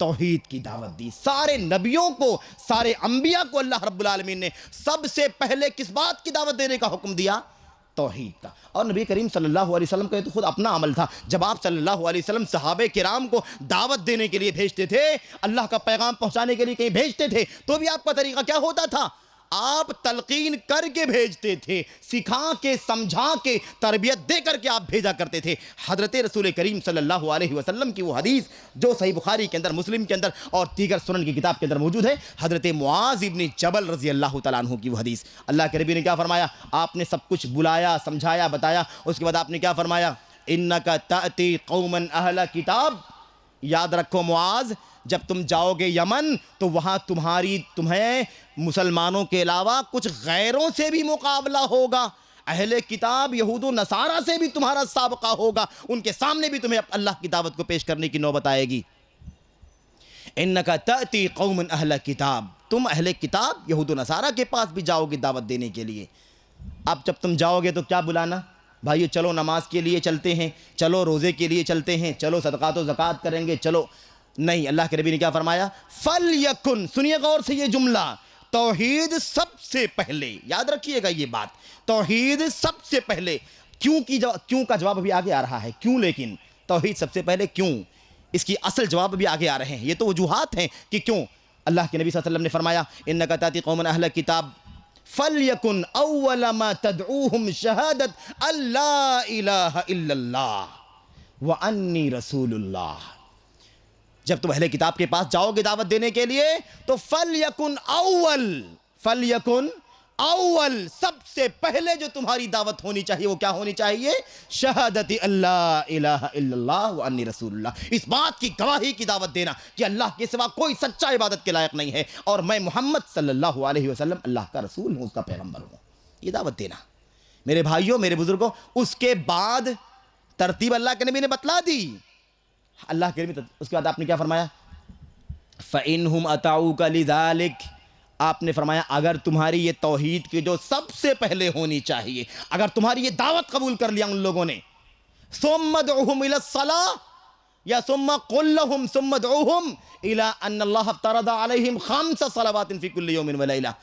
توحید کی دعوت دی۔ سارے نبیوں کو، سارے انبیاء کو اللہ رب العالمین نے سب سے پہلے کس بات کی دعوت دینے کا حکم دیا؟ توحید کا۔ اور نبی کریم صلی اللہ علیہ وسلم کا یہ تو خود اپنا عمل تھا، جب آپ صلی اللہ علیہ وسلم صحابہ کرام کو دعوت دینے کے لیے بھیجتے تھے، اللہ کا پیغام پہنچانے کے لیے کہیں بھیجتے تھے، تو بھی آپ کا طریقہ کیا ہوتا تھا؟ آپ تلقین کر کے بھیجتے تھے، سکھا کے، سمجھا کے، تربیت دے کر کے آپ بھیجا کرتے تھے۔ حضرت رسول کریم صلی اللہ علیہ وسلم کی وہ حدیث جو صحیح بخاری کے اندر، مسلم کے اندر اور دیگر سنن کی کتاب کے اندر موجود ہے، حضرت معاذ ابن جبل رضی اللہ تعالیٰ عنہ کی وہ حدیث، اللہ کے نبی نے کیا فرمایا؟ آپ نے سب کچھ بلایا، سمجھایا، بتایا، اس کے بعد آپ نے کیا فرمایا؟ اِنَّكَ تَأْتِي قَوْمًا أَهْلَ کتاب، یاد رکھو معاذ، جب تم جاؤ گے یمن تو وہاں تمہیں مسلمانوں کے علاوہ کچھ غیروں سے بھی مقابلہ ہوگا، اہل کتاب یہود و نصارہ سے بھی تمہارا سابقہ ہوگا، ان کے سامنے بھی تمہیں اللہ کی دعوت کو پیش کرنے کی نوبت آئے گی۔ اِنَّكَ تَأْتِي قَوْمًا أَهْلَ کتاب، تم اہل کتاب یہود و نصارہ کے پاس بھی جاؤ گے دعوت دینے کے لیے۔ اب جب تم جاؤ گے تو کیا بلانا؟ بھائیو چلو نماز کے لیے چلتے ہیں، چلو روزے کے لیے چلتے ہیں، چلو صدقات و زکوٰۃ کریں گے، چلو، نہیں، اللہ کے نبی نے کیا فرمایا؟ فَلْيَكُنْ، سنیے غور سے یہ جملہ، توحید سب سے پہلے، یاد رکھیے گا یہ بات، توحید سب سے پہلے۔ کیوں کا جواب ابھی آگے آ رہا ہے، کیوں؟ لیکن توحید سب سے پہلے کیوں، اس کی اصل جواب بھی آگے آ رہے ہیں، یہ تو وجوہات ہیں کہ کیوں۔ اللہ کے نبی صلی اللہ علیہ وسلم نے فرمایا اِنَّكَ تَأْتِي قَوْمًا أَهْلَ کتاب فَلْيَكُنْ أَوَّلَ مَا تَدْعُوهُمْ شَهَادَةً أَن لَا إِلَٰهَ إِلَّا اللَّهُ وَأَنِّي رَسُولُ اللَّهِ۔ جب تم اہل کتاب کے پاس جاؤ گے دعوت دینے کے لیے تو فَلْيَكُنْ اول، سب سے پہلے جو تمہاری دعوت ہونی چاہیے وہ کیا ہونی چاہیے؟ شہادت اللہ الہ الا اللہ وانی رسول اللہ، اس بات کی گواہی کی دعوت دینا کہ اللہ کے سوا کوئی سچا عبادت کے لائق نہیں ہے اور میں محمد صلی اللہ علیہ وسلم اللہ کا رسول ہوں، اس کا پیغمبر ہوں، یہ دعوت دینا۔ میرے بھائیوں، میرے بزرگوں، اس کے بعد ترتیب اللہ کے نبی نے بتلا دی۔ اللہ کے نبی اس کے بعد آپ نے کیا فرمایا؟ فَإِنْهُمْ أَطَاعُوكَ لِذَلِكَ، آپ نے فرمایا اگر تمہاری یہ توحید کی جو سب سے پہلے ہونی چاہیے، اگر تمہاری یہ دعوت قبول کر لیا ان لوگوں نے، ثُمَّ ادْعُوهُمْ إِلَى الصَّلَاةِ یا ثُمَّ قُلْ لَهُمْ ثُمَّ ادْعُوهُمْ إِلَىٰ أَنَّ اللَّهَ افْتَرَضَ عَلَيْهِمْ 5 صلوات فِي كُلِّ يَوْمٍ وَلَيْلَةٍ،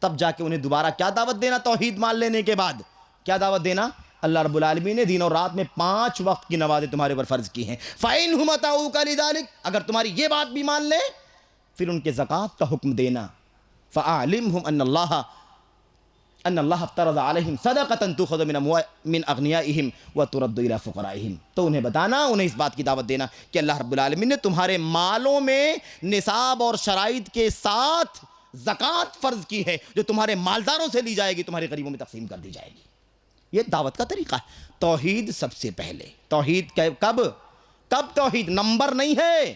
تب جا کے انہیں دوبارہ کیا دعوت دینا؟ توحید مان لینے کے بعد کیا دعوت دینا؟ اللہ رب العالمین نے دن اور رات میں 5 وقت کی نمازیں تمہارے اوپر فرض کی ہیں۔ فَإِنْهُمْ أَطَاعُوكَ لِذَلِكَ، اگر تمہاری یہ بات بھی مان لے پھر ان کے زکوٰۃ کا حکم دینا۔ فَأَعْلِمْهُمْ أَنَّ اللَّهَ افْتَرَضَ عَلَيْهِمْ صَدَقَةً تُؤْخَذُ مِنْ أَغْنِيَائِهِمْ وَتُرَدُّ إِلَىٰ فُقَرَائِهِمْ، تو انہیں بتانا، انہیں اس بات کی دعوت دینا کہ اللہ رب العالمین نے تمہارے مالوں میں نصاب اور شرائط کے ساتھ زکوٰۃ فرض کی ہے جو تمہارے مالداروں سے لی جائے گی، تمہارے غریبوں میں تقسیم کر دی جائے گی۔ یہ دعوت کا طریقہ ہے. توحید سب سے پہلے. توحید کب توحید نمبر نہیں ہے,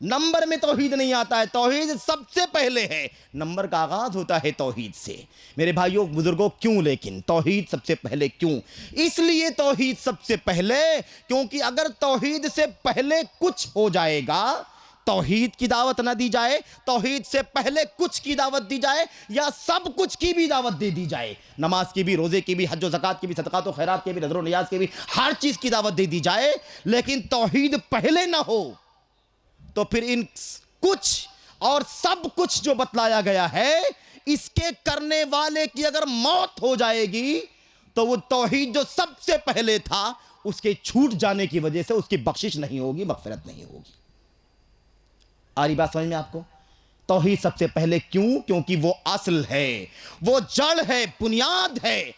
نمبر میں توحید نہیں آتا ہے, توحید سب سے پہلے ہے. نمبر کا آغاز ہوتا ہے توحید سے. میرے بھائیوں بزرگوں, کیوں لیکن توحید سب سے پہلے کیوں؟ اس لیے توحید سب سے پہلے کیونکہ اگر توحید سے پہلے کچھ ہو جائے گا, توحید کی دعوت نہ دی جائے, توحید سے پہلے کچھ کی دعوت دی جائے, یا سب کچھ کی بھی دعوت دے دی جائے, نماز کی بھی, روزے کی بھی, حج و زکات کی بھی, صدقات و خیرات کی بھی, نذر و نیاز کی بھی, ہر چیز کی دعوت دے دی جائے, لیکن توحید پہلے نہ ہو, تو پھر ان کچھ اور سب کچھ جو بتلایا گیا ہے, اس کے کرنے والے کی اگر موت ہو جائے گی تو وہ توحید جو سب سے پہلے تھا اس کے چھوٹ جانے کی وجہ سے اس کی بخشش نہیں ہوگی, مغفرت نہیں ہوگی. آ رہی بات سمجھ میں آپ کو؟ توحید سب سے پہلے کیوں؟ کیونکہ وہ اصل ہے, وہ جڑ ہے, بنیاد ہے.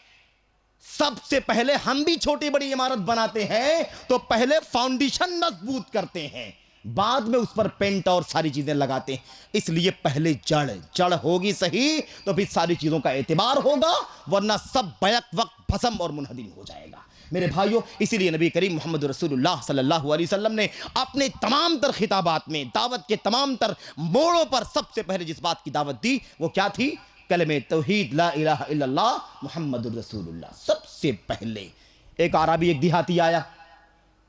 سب سے پہلے ہم بھی چھوٹی بڑی عمارت بناتے ہیں تو پہلے فاؤنڈیشن مضبوط کرتے ہیں, بعد میں اس پر پینٹ اور ساری چیزیں لگاتے ہیں. اس لیے پہلے جڑ ہوگی صحیح تو پھر ساری چیزوں کا اعتبار ہوگا, ورنہ سب بیک وقت بھسم اور منہدم ہو جائے گا. میرے بھائیوں, اسی لیے نبی کریم محمد رسول اللہ صلی اللہ علیہ وسلم نے اپنے تمام تر خطابات میں, دعوت کے تمام تر موڑوں پر سب سے پہلے جس بات کی دعوت دی وہ کیا تھی؟ کلمہ توحید, لا الہ الا اللہ محمد رسول اللہ. سب سے پہلے ایک عربی, ایک دیہاتی آیا.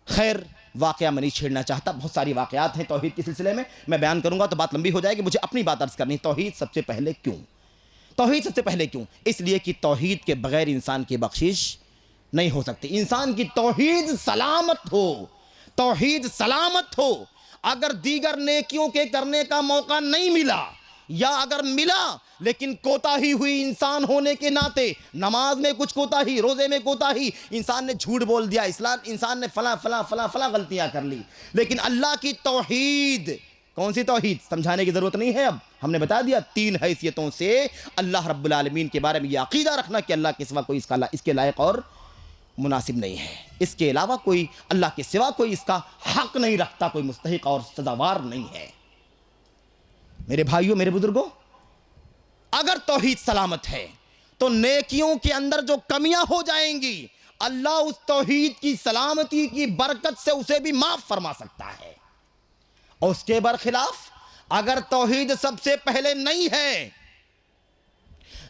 خیر واقعہ میں نہیں چھیڑنا چاہتا, بہت ساری واقعات ہیں توحید کے سلسلے میں بیان کروں گا تو بات لمبی ہو جائے گی. مجھے اپنی بات عرض کرنی. توحید سب سے پہلے کیوں؟ توحید سب سے پہلے کیوں؟ اس لیے کہ توحید کے بغیر انسان کی بخشش نہیں ہو سکتی. انسان کی توحید سلامت ہو, توحید سلامت ہو. اگر دیگر نیکیوں کے کرنے کا موقع نہیں ملا, یا اگر ملا لیکن کوتاہی ہوئی انسان ہونے کے ناطے, نماز میں کچھ کوتاہی, روزے میں کوتاہی, انسان نے جھوٹ بول دیا, انسان نے فلاں غلطیاں کر لی, لیکن اللہ کی توحید, کون سی توحید سمجھانے کی ضرورت نہیں ہے. اب ہم نے بتا دیا 3 حیثیتوں سے اللہ رب العالمین کے بارے میں یہ عقیدہ رکھنا کہ اللہ کے سوا کوئی اس کے لائق اور مناسب نہیں ہے, اس کے علاوہ کوئی, اللہ کے سوا کوئی اس کا حق نہیں رکھتا, کوئی مستحق اور سزاوار نہیں ہے. میرے بھائیوں, میرے بزرگوں, اگر توحید سلامت ہے تو نیکیوں کے اندر جو کمیاں ہو جائیں گی, اللہ اس توحید کی سلامتی کی برکت سے اسے بھی معاف فرما سکتا ہے. اور اس کے برخلاف اگر توحید سب سے پہلے نہیں ہے,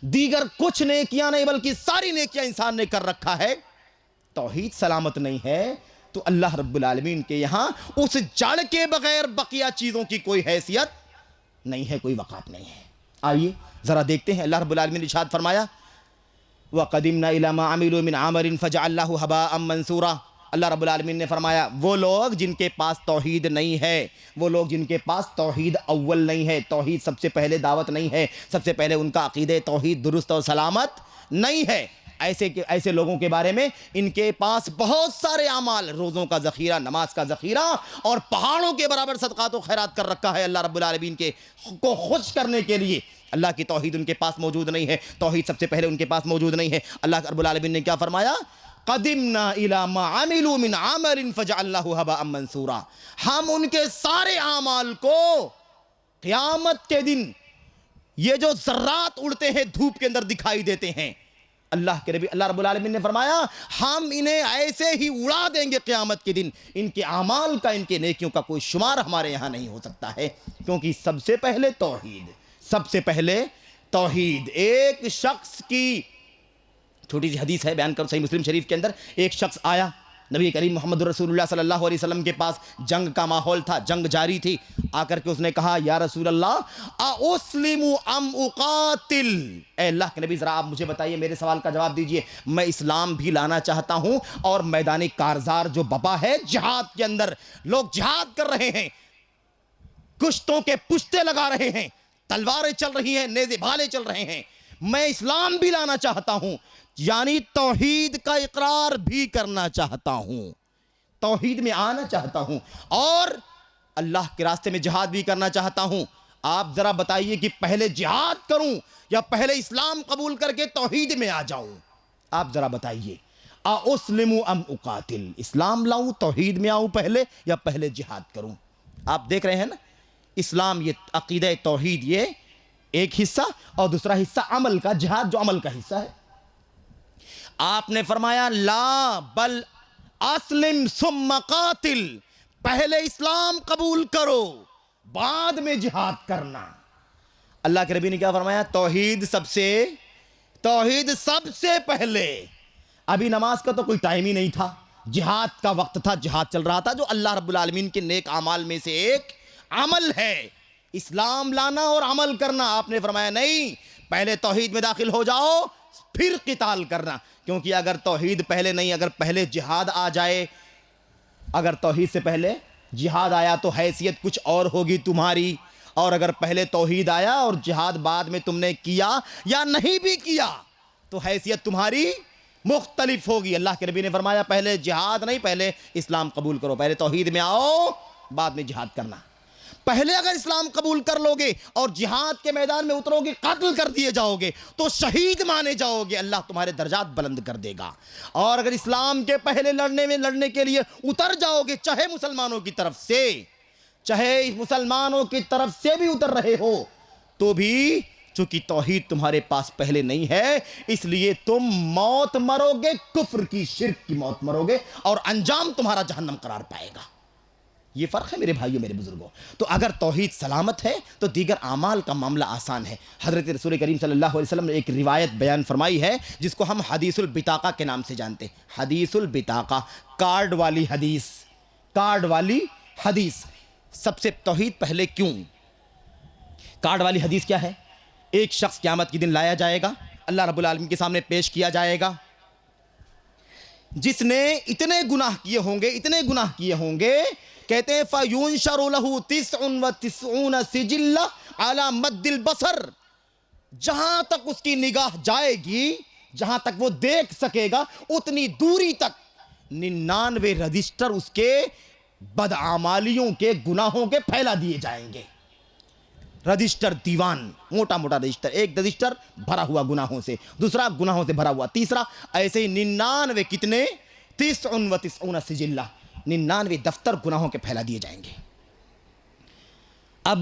دیگر کچھ نیکیاں نہیں بلکہ ساری نیکیاں انسان نے کر رکھا ہے, توحید سلامت نہیں ہے, تو اللہ رب العالمین کے یہاں اس جڑ کے بغیر بقیہ چیزوں کی کوئی حیثیت نہیں ہے, کوئی وقعت نہیں ہے. آئیے ذرا دیکھتے ہیں. اللہ رب العالمین نے ارشاد فرمایا وَقَدِمْنَا إِلَى مَا عَمِلُوا مِنْ عَمَلٍ فَجَعَلْنَاهُ هَبَاءً مَنْثُورًا. اللہ رب العالمین نے فرمایا وہ لوگ جن کے پاس توحید نہیں ہے, وہ لوگ جن کے پاس توحید اول نہیں ہے, توحید سب سے پہلے دعوت نہیں ہے, سب سے پہلے ان کا عقیدہ توحید درست اور سلامت نہیں ہے, ایسے لوگوں کے بارے میں ان کے پاس بہت سارے اعمال, روزوں کا ذخیرہ, نماز کا ذخیرہ اور پہاڑوں کے برابر صدقات و خیرات کر رکھا ہے اللہ رب العالمین کو خوش کرنے کے لیے. اللہ کی توحید ان کے پاس موجود نہیں ہے, توحید سب سے پہلے ان کے پاس موجود نہیں ہے. اللہ رب العالمین نے کیا فرمایا؟ قدمنا الى ما عملوا من عمل فجعلناه هباء منثورا. ہم ان کے سارے اعمال کو قیامت کے دن, یہ جو ذرات اڑتے ہیں دھوپ کے اندر دکھائی دیتے ہیں, اللہ کے نبی اللہ رب العالمین نے فرمایا ہم انہیں ایسے ہی اڑا دیں گے قیامت کے دن, ان کے اعمال کا, ان کے نیکیوں کا کوئی شمار ہمارے یہاں نہیں ہو سکتا ہے, کیونکہ سب سے پہلے توحید, سب سے پہلے توحید. ایک شخص کی چھوٹی سی حدیث ہے, بیان کرو, صحیح مسلم شریف کے اندر ایک شخص آیا نبی کریم محمد رسول اللہ صلی اللہ علیہ وسلم کے پاس, جنگ کا ماحول تھا, جنگ جاری تھی. آ کر کے اس نے کہا یا رسول اللہ اُسلم ام اقاتل, اے اللہ کے نبی ذرا آپ مجھے بتائیے, میرے سوال کا جواب دیجئے, میں اسلام بھی لانا چاہتا ہوں اور میدان کارزار جو بپا ہے جہاد کے اندر, لوگ جہاد کر رہے ہیں, کشتوں کے پشتے لگا رہے ہیں, تلواریں چل رہی ہیں, نیزے بھالے چل رہے ہیں, میں اسلام بھی لانا چاہتا ہوں, یعنی توحید کا اقرار بھی کرنا چاہتا ہوں, توحید میں آنا چاہتا ہوں, اور اللہ کے راستے میں جہاد بھی کرنا چاہتا ہوں. آپ ذرا بتائیے کہ پہلے جہاد کروں یا پہلے اسلام قبول کر کے توحید میں آ جاؤں؟ آپ ذرا بتائیے, اُسلم ام اقاتل, اسلام لاؤں, توحید میں آؤں پہلے, یا پہلے جہاد کروں؟ آپ دیکھ رہے ہیں نا, اسلام یہ عقیدہ توحید یہ ایک حصہ, اور دوسرا حصہ عمل کا, جہاد جو عمل کا حصہ ہے. آپ نے فرمایا لا بل اسلم ثم قاتل، پہلے اسلام قبول کرو بعد میں جہاد کرنا۔ اللہ کے نبی نے کیا فرمایا؟ توحید سب سے پہلے۔ ابھی نماز کا تو کوئی ٹائم ہی نہیں تھا، جہاد کا وقت تھا، جہاد چل رہا تھا، جو اللہ رب العالمین کے نیک اعمال میں سے ایک عمل ہے، اسلام لانا اور عمل کرنا۔ آپ نے فرمایا نہیں، پہلے توحید میں داخل ہو جاؤ پھر قتال کرنا، کیونکہ اگر توحید پہلے نہیں، اگر پہلے جہاد آ جائے، اگر توحید سے پہلے جہاد آیا تو حیثیت کچھ اور ہوگی تمہاری، اور اگر پہلے توحید آیا اور جہاد بعد میں تم نے کیا یا نہیں بھی کیا تو حیثیت تمہاری مختلف ہوگی۔ اللہ کے نبی نے فرمایا پہلے جہاد نہیں، پہلے اسلام قبول کرو، پہلے توحید میں آؤ بعد میں جہاد کرنا۔ پہلے اگر اسلام قبول کر لو گے اور جہاد کے میدان میں اترو گے، قتل کر دیے جاؤ گے تو شہید مانے جاؤ گے، اللہ تمہارے درجات بلند کر دے گا۔ اور اگر اسلام کے پہلے لڑنے کے لیے اتر جاؤ گے، چاہے مسلمانوں کی طرف سے بھی اتر رہے ہو تو بھی، چونکہ توحید تمہارے پاس پہلے نہیں ہے، اس لیے تم موت مرو گے، کفر کی، شرک کی موت مرو گے، اور انجام تمہارا جہنم قرار پائے گا۔ یہ فرق ہے میرے بھائیوں، میرے بزرگوں۔ تو اگر توحید سلامت ہے تو دیگر اعمال کا معاملہ آسان ہے۔ حضرت رسول کریم صلی اللہ علیہ وسلم نے ایک روایت بیان فرمائی ہے جس کو ہم حدیث البطاقہ کے نام سے جانتے ہیں۔ حدیث البطاقہ، کارڈ والی حدیث۔ سب سے توحید پہلے کیوں؟ کارڈ والی حدیث کیا ہے؟ ایک شخص قیامت کے دن لایا جائے گا، اللہ رب العالمین کے سامنے پیش کیا جائے گا، جس نے اتنے گناہ کیے ہوں گے، کہتے ہیں فَيُنشَرُ لَهُ 99 سِجِلَّ عَلَى مَدِّ الْبَصَرِ، جہاں تک اس کی نگاہ جائے گی، جہاں تک وہ دیکھ سکے گا، اتنی دوری تک 99 رجسٹر اس کے بدعمالیوں کے، گناہوں کے پھیلا دیے جائیں گے۔ رجسٹر، دیوان، موٹا رجسٹر، ایک رجسٹر بھرا ہوا گناہوں سے، دوسرا گناہوں سے بھرا ہوا، تیسرا، ایسے ہی 99 کتنے؟ 99 سجلہ، 99 دفتر گناہوں کے پھیلا دیے جائیں گے۔ اب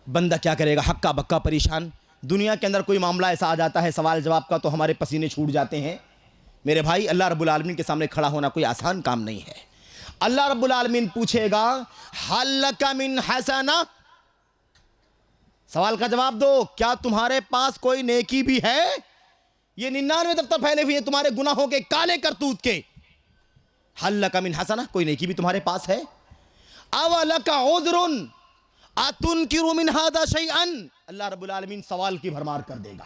بندہ کیا کرے گا؟ ہکا بکا پریشان۔ دنیا کے اندر کوئی معاملہ ایسا آ جاتا ہے سوال جواب کا تو ہمارے پسینے چھوٹ جاتے ہیں۔ میرے بھائی، اللہ رب العالمین کے سامنے کھڑا ہونا کوئی آسان کام نہیں ہے۔ اللہ رب العالمین پوچھے گا ہل لک من حسنہ، سوال کا جواب دو، کیا تمہارے پاس کوئی نیکی بھی ہے؟ یہ 99 دفتر پھیلے ہوئے ہیں تمہارے گناہوں کے، کالے کرتوت کے۔ ہل لک من حسنہ، کوئی نیکی بھی تمہارے پاس ہے؟ او لک عذر اتنکر من ھذا شیئا، اللہ رب العالمین سوال کی بھرمار کر دے گا۔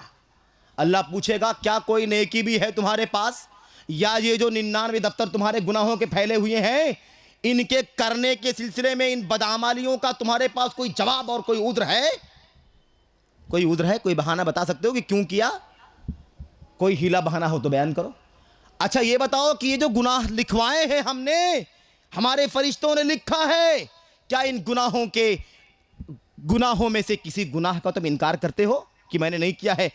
اللہ پوچھے گا کیا کوئی نیکی بھی ہے تمہارے پاس، یا یہ جو 99 دفتر تمہارے گناہوں کے پھیلے ہوئے ہیں، ان کے کرنے کے سلسلے میں ان بدعمالیوں کا تمہارے پاس کوئی جواب اور کوئی عذر ہے؟ کوئی بہانہ بتا سکتے ہو کہ کیوں کیا؟ کوئی ہیلا بہانہ ہو تو بیان کرو۔ اچھا یہ بتاؤ کہ یہ جو گناہ لکھوائے ہیں ہم نے، ہمارے فرشتوں نے لکھا ہے، کیا ان گناہوں میں سے کسی گناہ کا تم انکار کرتے ہو کہ میں نے نہیں کیا ہے؟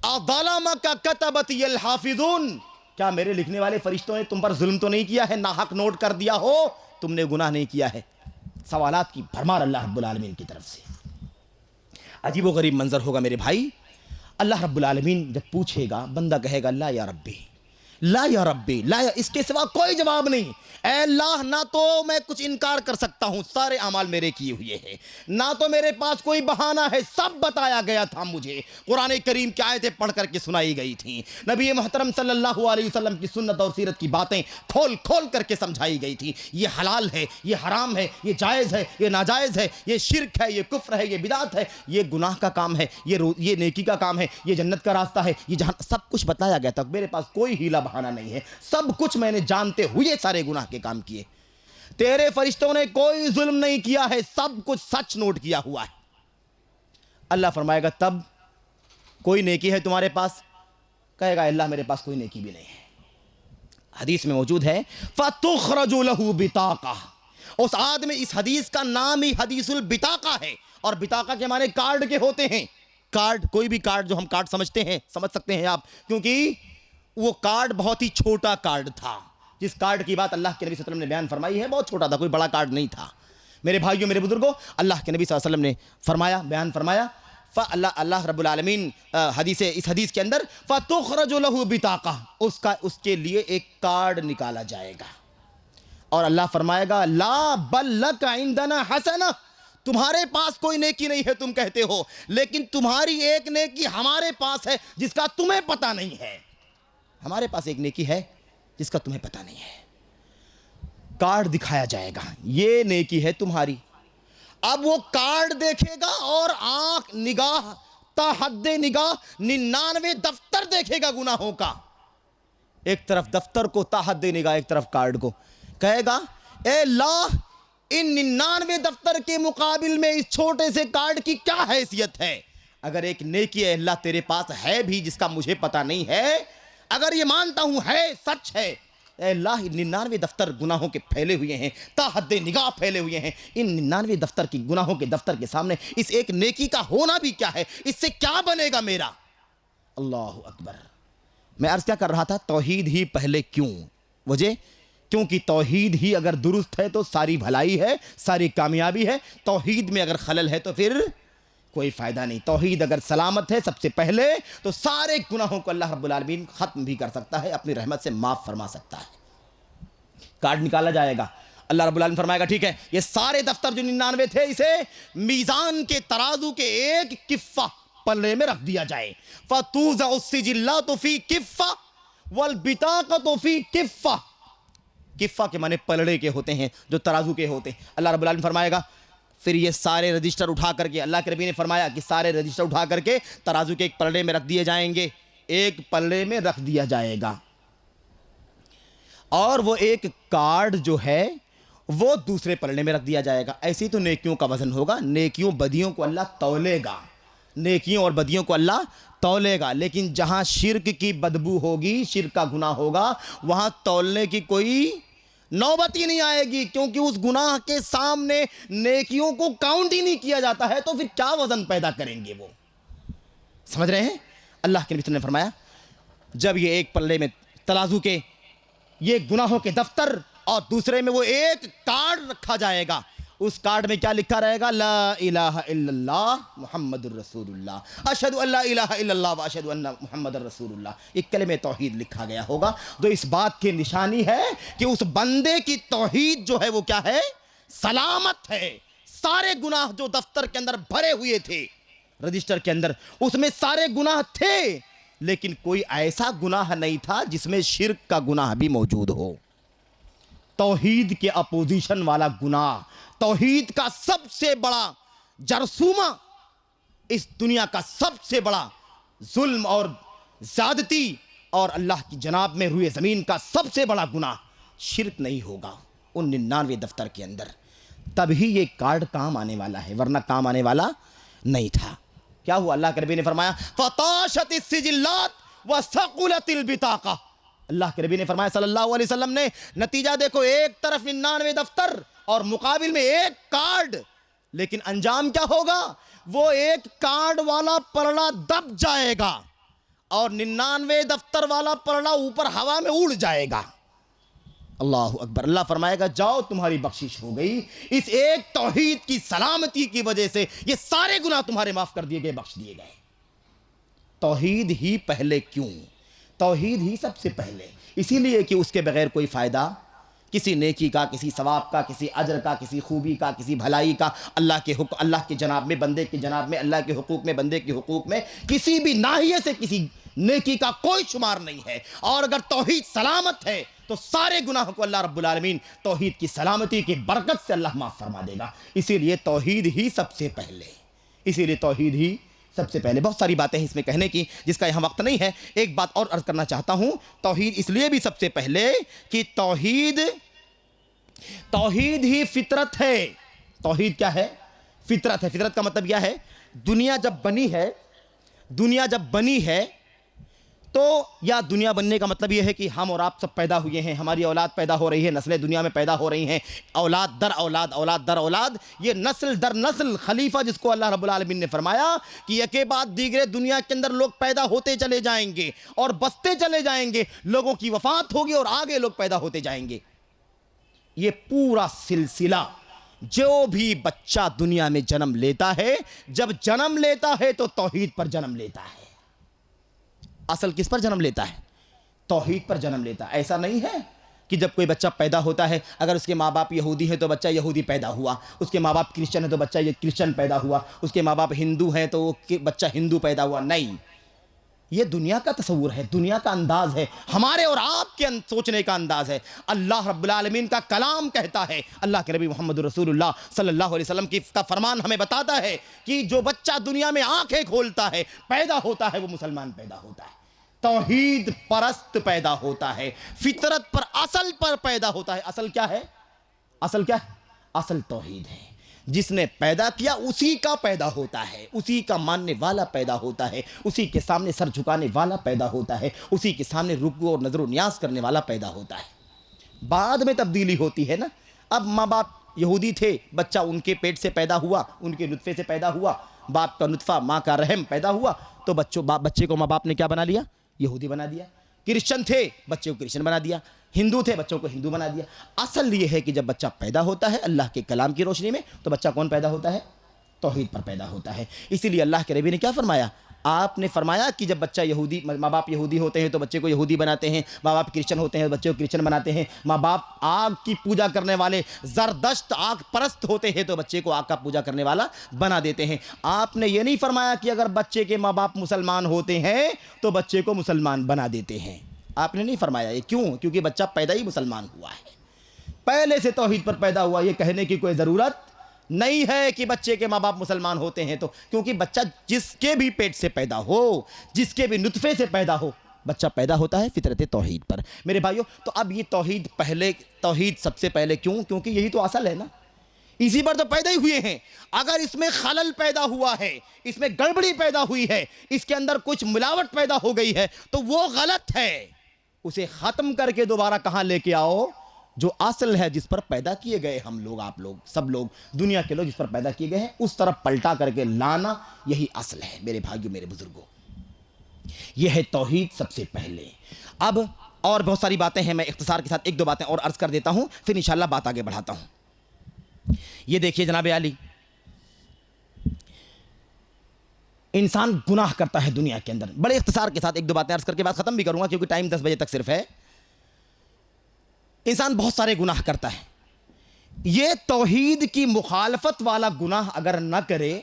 اظلمک کتبتی الحافظون، کیا میرے لکھنے والے فرشتوں نے تم پر ظلم تو نہیں کیا ہے، ناحق نوٹ کر دیا ہو، تم نے گناہ نہیں کیا ہے؟ سوالات کی بھرمار اللہ رب العالمین کی طرف سے۔ عجیب و غریب منظر ہوگا میرے بھائی۔ اللہ رب العالمین جب پوچھے گا، بندہ کہے گا لا یا ربی، لا یا ربی، لا، اس کے سوا کوئی جواب نہیں۔ اے اللہ، نہ تو میں کچھ انکار کر سکتا ہوں، سارے اعمال میرے کیے ہوئے ہیں، نہ تو میرے پاس کوئی بہانہ ہے، سب بتایا گیا تھا مجھے، قرآن کریم کی آیتیں پڑھ کر کے سنائی گئی تھیں، نبی محترم صلی اللہ علیہ وسلم کی سنت اور سیرت کی باتیں کھول کھول کر کے سمجھائی گئی تھی۔ یہ حلال ہے، یہ حرام ہے، یہ جائز ہے، یہ ناجائز ہے، یہ شرک ہے، یہ کفر ہے، یہ بدعت ہے، یہ گناہ کا کام ہے، یہ نیکی کا کام ہے، یہ جنت کا راستہ ہے، یہ جہاں، سب کچھ بتایا گیا تھا۔ میرے پاس کوئی ہیلا بہانہ نہیں ہے، سب کچھ میں نے جانتے ہوئے سارے گناہ کے کام کیے۔ تیرے فرشتوں نے کوئی ظلم نہیں کیا ہے، سب کچھ سچ نوٹ کیا ہوا ہے۔ اللہ فرمائے گا تب کوئی نیکی ہے تمہارے پاس؟ کہے گا اللہ میرے پاس کوئی نیکی بھی نہیں ہے۔ حدیث میں موجود ہے فَتُخْرَجُ لَهُ بِطَاقَةٌ، اس آدمی، اس حدیث کا نام ہی حدیث البطاقہ ہے، اور بطاقہ کے معنی کارڈ کے ہوتے ہیں۔ کارڈ، کوئی بھی کارڈ جو ہم کارڈ سمجھتے ہیں، سمجھ سکتے ہیں آپ، کیونکہ وہ کارڈ بہت ہی چھوٹا کارڈ تھا۔ جس کارڈ کی بات اللہ کے نبی صلی اللہ علیہ وسلم نے بیان فرمائی ہے بہت چھوٹا تھا، کوئی بڑا کارڈ نہیں تھا۔ میرے بھائیوں، میرے بزرگوں، اللہ کے نبی صلی اللہ علیہ وسلم نے فرمایا، بیان فرمایا اللہ رب العالمین اس حدیث کے اندر فَتُخْرَجُ لَهُ بِطَاقَةٌ اس کے لیے ایک کارڈ نکالا جائے گا اور اللہ فرمائے گا لا بل لک عندنا حسنہ، تمہارے پاس کوئی نیکی نہیں ہے تم کہتے ہو، لیکن تمہاری ایک نیکی ہمارے پاس ہے جس کا تمہیں پتہ نہیں ہے۔ ہمارے پاس ایک نیکی ہے جس کا تمہیں پتہ نہیں ہے۔ کارڈ دکھایا جائے گا، یہ نیکی ہے تمہاری۔ اب وہ کارڈ دیکھے گا اور آنکھ نگاہ تا حد نگاہ 99 دفتر دیکھے گا گناہوں کا، ایک طرف دفتر کو تا حد نگاہ، ایک طرف کارڈ کو، کہے گا اے اللہ ان 99 دفتر کے مقابل میں اس چھوٹے سے کارڈ کی کیا حیثیت ہے؟ اگر ایک نیکی ہے اللہ تیرے پاس ہے بھی جس کا مجھے پتہ نہیں ہے، اگر یہ مانتا ہوں ہے سچ ہے، اے اللہ 99 دفتر گناہوں کے پھیلے ہوئے ہیں، تا حد نگاہ پھیلے ہوئے ہیں، ان 99 دفتر کی گناہوں کے دفتر کے سامنے اس ایک نیکی کا ہونا بھی کیا ہے؟ اس سے کیا بنے گا میرا؟ اللہ اکبر۔ میں عرض کیا کر رہا تھا؟ توحید ہی پہلے کیوں؟ وجہ کیونکہ توحید ہی اگر درست ہے تو ساری بھلائی ہے، ساری کامیابی ہے۔ توحید میں اگر خلل ہے تو پھر کوئی فائدہ نہیں۔ توحید اگر سلامت ہے سب سے پہلے تو سارے گناہوں کو اللہ رب العالمین ختم بھی کر سکتا ہے، اپنی رحمت سے معاف فرما سکتا ہے۔ کارڈ نکالا جائے گا، اللہ رب العالمین فرمائے گا ٹھیک ہے، یہ سارے دفتر جو 99 تھے اسے میزان کے ترازو کے ایک کفہ پلڑے میں رکھ دیا جائے۔ فَتُوزَعُ السِّجِلَّاتُ فِي كِفَّةٍ وَالْبِطَاقَةُ فِي كِفَّةٍ۔ کفہ کے معنی پلڑے کے ہوتے ہیں، جو ترازو کے ہوتے ہیں۔ اللہ رب العالمین فرمائے گا پھر یہ سارے رجسٹر اٹھا کر کے، اللہ کے نبی نے فرمایا کہ سارے رجسٹر اٹھا کر کے ترازو کے ایک پلڑے میں رکھ دیے جائیں گے، ایک پلڑے میں رکھ دیا جائے گا، اور وہ ایک کارڈ جو ہے وہ دوسرے پلڑے میں رکھ دیا جائے گا۔ ایسی تو نیکیوں کا وزن ہوگا، نیکیوں بدیوں کو اللہ تولے گا، نیکیوں اور بدیوں کو اللہ تولے گا، لیکن جہاں شرک کی بدبو ہوگی، شرک کا گناہ ہوگا، وہاں تولنے کی کوئی نوبت ہی نہیں آئے گی، کیونکہ اس گناہ کے سامنے نیکیوں کو کاؤنٹ ہی نہیں کیا جاتا ہے، تو پھر کیا وزن پیدا کریں گے وہ؟ سمجھ رہے ہیں؟ اللہ کے نبی نے فرمایا جب یہ ایک پلڑے میں ترازو کے یہ گناہوں کے دفتر اور دوسرے میں وہ ایک کارڈ رکھا جائے گا، اس کارڈ میں کیا لکھا رہے گا؟ لا الہ الا اللہ محمد الرسول اللہ، اشہد ان لا الہ الا اللہ و اشہد ان محمد الرسول اللہ، یہ کلمہ توحید لکھا گیا ہوگا، جو اس بات کی نشانی ہے کہ اس بندے کی توحید جو ہے وہ کیا ہے؟ سلامت ہے۔ سارے گناہ جو دفتر کے اندر بھرے ہوئے تھے، رجسٹر کے اندر، اس میں سارے گناہ تھے، لیکن کوئی ایسا گناہ نہیں تھا جس میں شرک کا گناہ بھی موجود ہو۔ توحید کے اپوزیشن والا گناہ، توحید کا سب سے بڑا جرثومہ، اس دنیا کا سب سے بڑا ظلم اور زیادتی اور اللہ کی جناب میں روئے زمین کا سب سے بڑا گناہ شرک نہیں ہوگا ان 99 دفتر کے اندر، تب ہی یہ کارڈ کام آنے والا ہے، ورنہ کام آنے والا نہیں تھا۔ کیا ہوا؟ اللہ کے نبی نے فرمایا فَطَاشَتِ السِّجِلَّاتُ وَثَقُلَتِ الْبِطَاقَةُ۔ اللہ کے نبی نے فرمایا صلی اللہ علیہ وسلم نے، نتیجہ دیکھو، ایک طرف 99 دفتر اور مقابل میں ایک کارڈ، لیکن انجام کیا ہوگا؟ وہ ایک کارڈ والا پلڑا دب جائے گا اور 99 دفتر والا پلڑا اوپر ہوا میں اڑ جائے گا۔ اللہ اکبر۔ اللہ فرمائے گا جاؤ تمہاری بخشش ہو گئی، اس ایک توحید کی سلامتی کی وجہ سے یہ سارے گناہ تمہارے معاف کر دیے گئے، بخش دیے گئے۔ توحید ہی پہلے کیوں؟ توحید ہی سب سے پہلے، اسی لیے کہ اس کے بغیر کوئی فائدہ کسی نیکی کا، کسی ثواب کا، کسی اجر کا، کسی خوبی کا، کسی بھلائی کا، اللہ کے جناب میں، بندے کے جناب میں، اللہ کے حقوق میں، بندے کے حقوق میں، کسی بھی ناحیے سے کسی نیکی کا کوئی شمار نہیں ہے۔ اور اگر توحید سلامت ہے تو سارے گناہوں کو اللہ رب العالمین توحید کی سلامتی کی برکت سے اللہ معاف فرما دے گا۔ اسی لیے توحید ہی سب سے پہلے، اسی لیے توحید ہی سب سے پہلے۔ بہت ساری باتیں ہیں اس میں کہنے کی جس کا یہاں وقت نہیں ہے، ایک بات اور عرض کرنا چاہتا ہوں، توحید اس لیے بھی سب سے پہلے کہ توحید ہی فطرت ہے۔ توحید کیا ہے؟ فطرت ہے۔ فطرت کا مطلب یہ ہے دنیا جب بنی ہے تو، یا دنیا بننے کا مطلب یہ ہے کہ ہم اور آپ سب پیدا ہوئے ہیں، ہماری اولاد پیدا ہو رہی ہے، نسلیں دنیا میں پیدا ہو رہی ہیں، اولاد در اولاد، اولاد در اولاد، یہ نسل در نسل خلیفہ جس کو اللہ رب العالمین نے فرمایا کہ یکے بعد دیگرے دنیا کے اندر لوگ پیدا ہوتے چلے جائیں گے اور بستے چلے جائیں گے، لوگوں کی وفات ہوگی اور آگے لوگ پیدا ہوتے جائیں گے۔ یہ پورا سلسلہ جو بھی بچہ دنیا میں جنم لیتا ہے، جب جنم لیتا ہے تو توحید پر جنم لیتا ہے۔ اصل کس پر جنم لیتا ہے؟ توحید پر جنم لیتا ہے۔ ایسا نہیں ہے کہ جب کوئی بچہ پیدا ہوتا ہے، اگر اس کے ماں باپ یہودی ہیں تو بچہ یہودی پیدا ہوا، اس کے ماں باپ کرسچن ہیں تو بچہ یہ کرسچن پیدا ہوا، اس کے ماں باپ ہندو ہیں تو وہ بچہ ہندو پیدا ہوا۔ نہیں، یہ دنیا کا تصور ہے، دنیا کا انداز ہے، ہمارے اور آپ کے سوچنے کا انداز ہے۔ اللہ رب العالمین کا کلام کہتا ہے، اللہ کے نبی محمد رسول اللہ صلی اللہ علیہ وسلم کا فرمان ہمیں بتاتا ہے کہ جو بچہ دنیا میں آنکھیں کھولتا ہے، پیدا ہوتا ہے، وہ مسلمان پیدا ہوتا ہے، توحید پرست پیدا ہوتا ہے، فطرت پر، اصل پر پیدا ہوتا ہے۔ اصل کیا ہے؟ اصل کیا ہے؟ اصل توحید ہے۔ جس نے پیدا کیا اسی کا پیدا ہوتا ہے، اسی کا ماننے والا پیدا ہوتا ہے، اسی کے سامنے سر جھکانے والا پیدا ہوتا ہے، اسی کے سامنے رکوع اور نظر و نیاز کرنے والا پیدا ہوتا ہے۔ بعد میں تبدیلی ہوتی ہے نا۔ اب ماں باپ یہودی تھے، بچہ ان کے پیٹ سے پیدا ہوا، ان کے نطفے سے پیدا ہوا، باپ کا نطفہ ماں کا رحم پیدا ہوا، تو بچے کو ماں باپ نے کیا بنا لیا؟ یہودی بنا دیا۔ کرسچن تھے، بچے کو کرسچن بنا دیا۔ ہندو تھے، بچوں کو ہندو بنا دیا۔ اصل یہ ہے کہ جب بچہ پیدا ہوتا ہے اللہ کے کلام کی روشنی میں، تو بچہ کون پیدا ہوتا ہے؟ توحید پر پیدا ہوتا ہے۔ اسی لیے اللہ کے نبی نے کیا فرمایا؟ آپ نے فرمایا کہ جب بچہ یہودی، ماں باپ یہودی ہوتے ہیں تو بچے کو یہودی بناتے ہیں، ماں باپ کرسچن ہوتے ہیں تو بچے کو کرسچن بناتے ہیں، ماں باپ آگ کی پوجا کرنے والے زردشت آگ پرست ہوتے ہیں تو بچے کو آگ کا پوجا کرنے والا بنا دیتے ہیں۔ آپ نے یہ نہیں فرمایا کہ اگر بچے کے ماں باپ مسلمان ہوتے ہیں تو بچے کو مسلمان بنا دیتے ہیں۔ آپ نے نہیں فرمایا یہ۔ کیوں؟ کیونکہ بچہ پیدا ہی مسلمان ہوا ہے، پہلے سے توحید پر پیدا ہوا۔ یہ کہنے کی کوئی ضرورت نہیں ہے کہ بچے کے ماں باپ مسلمان ہوتے ہیں تو، کیونکہ بچہ جس کے بھی پیٹ سے پیدا ہو، جس کے بھی نطفے سے پیدا ہو، بچہ پیدا ہوتا ہے فطرت توحید پر۔ میرے بھائیوں، تو اب یہ توحید سب سے پہلے کیوں؟ کیونکہ یہی تو اصل ہے نا، اسی پر تو پیدا ہی ہوئے ہیں۔ اگر اس میں خلل پیدا ہوا ہے، اس میں گڑبڑی پیدا ہوئی ہے، اس کے اندر کچھ ملاوٹ پیدا ہو گئی ہے تو وہ غلط ہے۔ اسے ختم کر کے دوبارہ کہاں لے کے آؤ؟ جو اصل ہے، جس پر پیدا کیے گئے ہم لوگ، آپ لوگ، سب لوگ، دنیا کے لوگ جس پر پیدا کیے گئے ہیں، اس طرف پلٹا کر کے لانا، یہی اصل ہے میرے بھائیوں، میرے بزرگوں۔ یہ ہے توحید سب سے پہلے۔ اب اور بہت ساری باتیں ہیں، میں اختصار کے ساتھ ایک دو باتیں اور عرض کر دیتا ہوں، پھر انشاءاللہ بات آگے بڑھاتا ہوں۔ یہ دیکھیے جناب عالی، انسان گناہ کرتا ہے دنیا کے اندر۔ بڑے اختصار کے ساتھ ایک دو باتیں عرض کر کے بعد ختم بھی کروں گا، کیونکہ ٹائم 10 بجے تک صرف ہے۔ انسان بہت سارے گناہ کرتا ہے۔ یہ توحید کی مخالفت والا گناہ اگر نہ کرے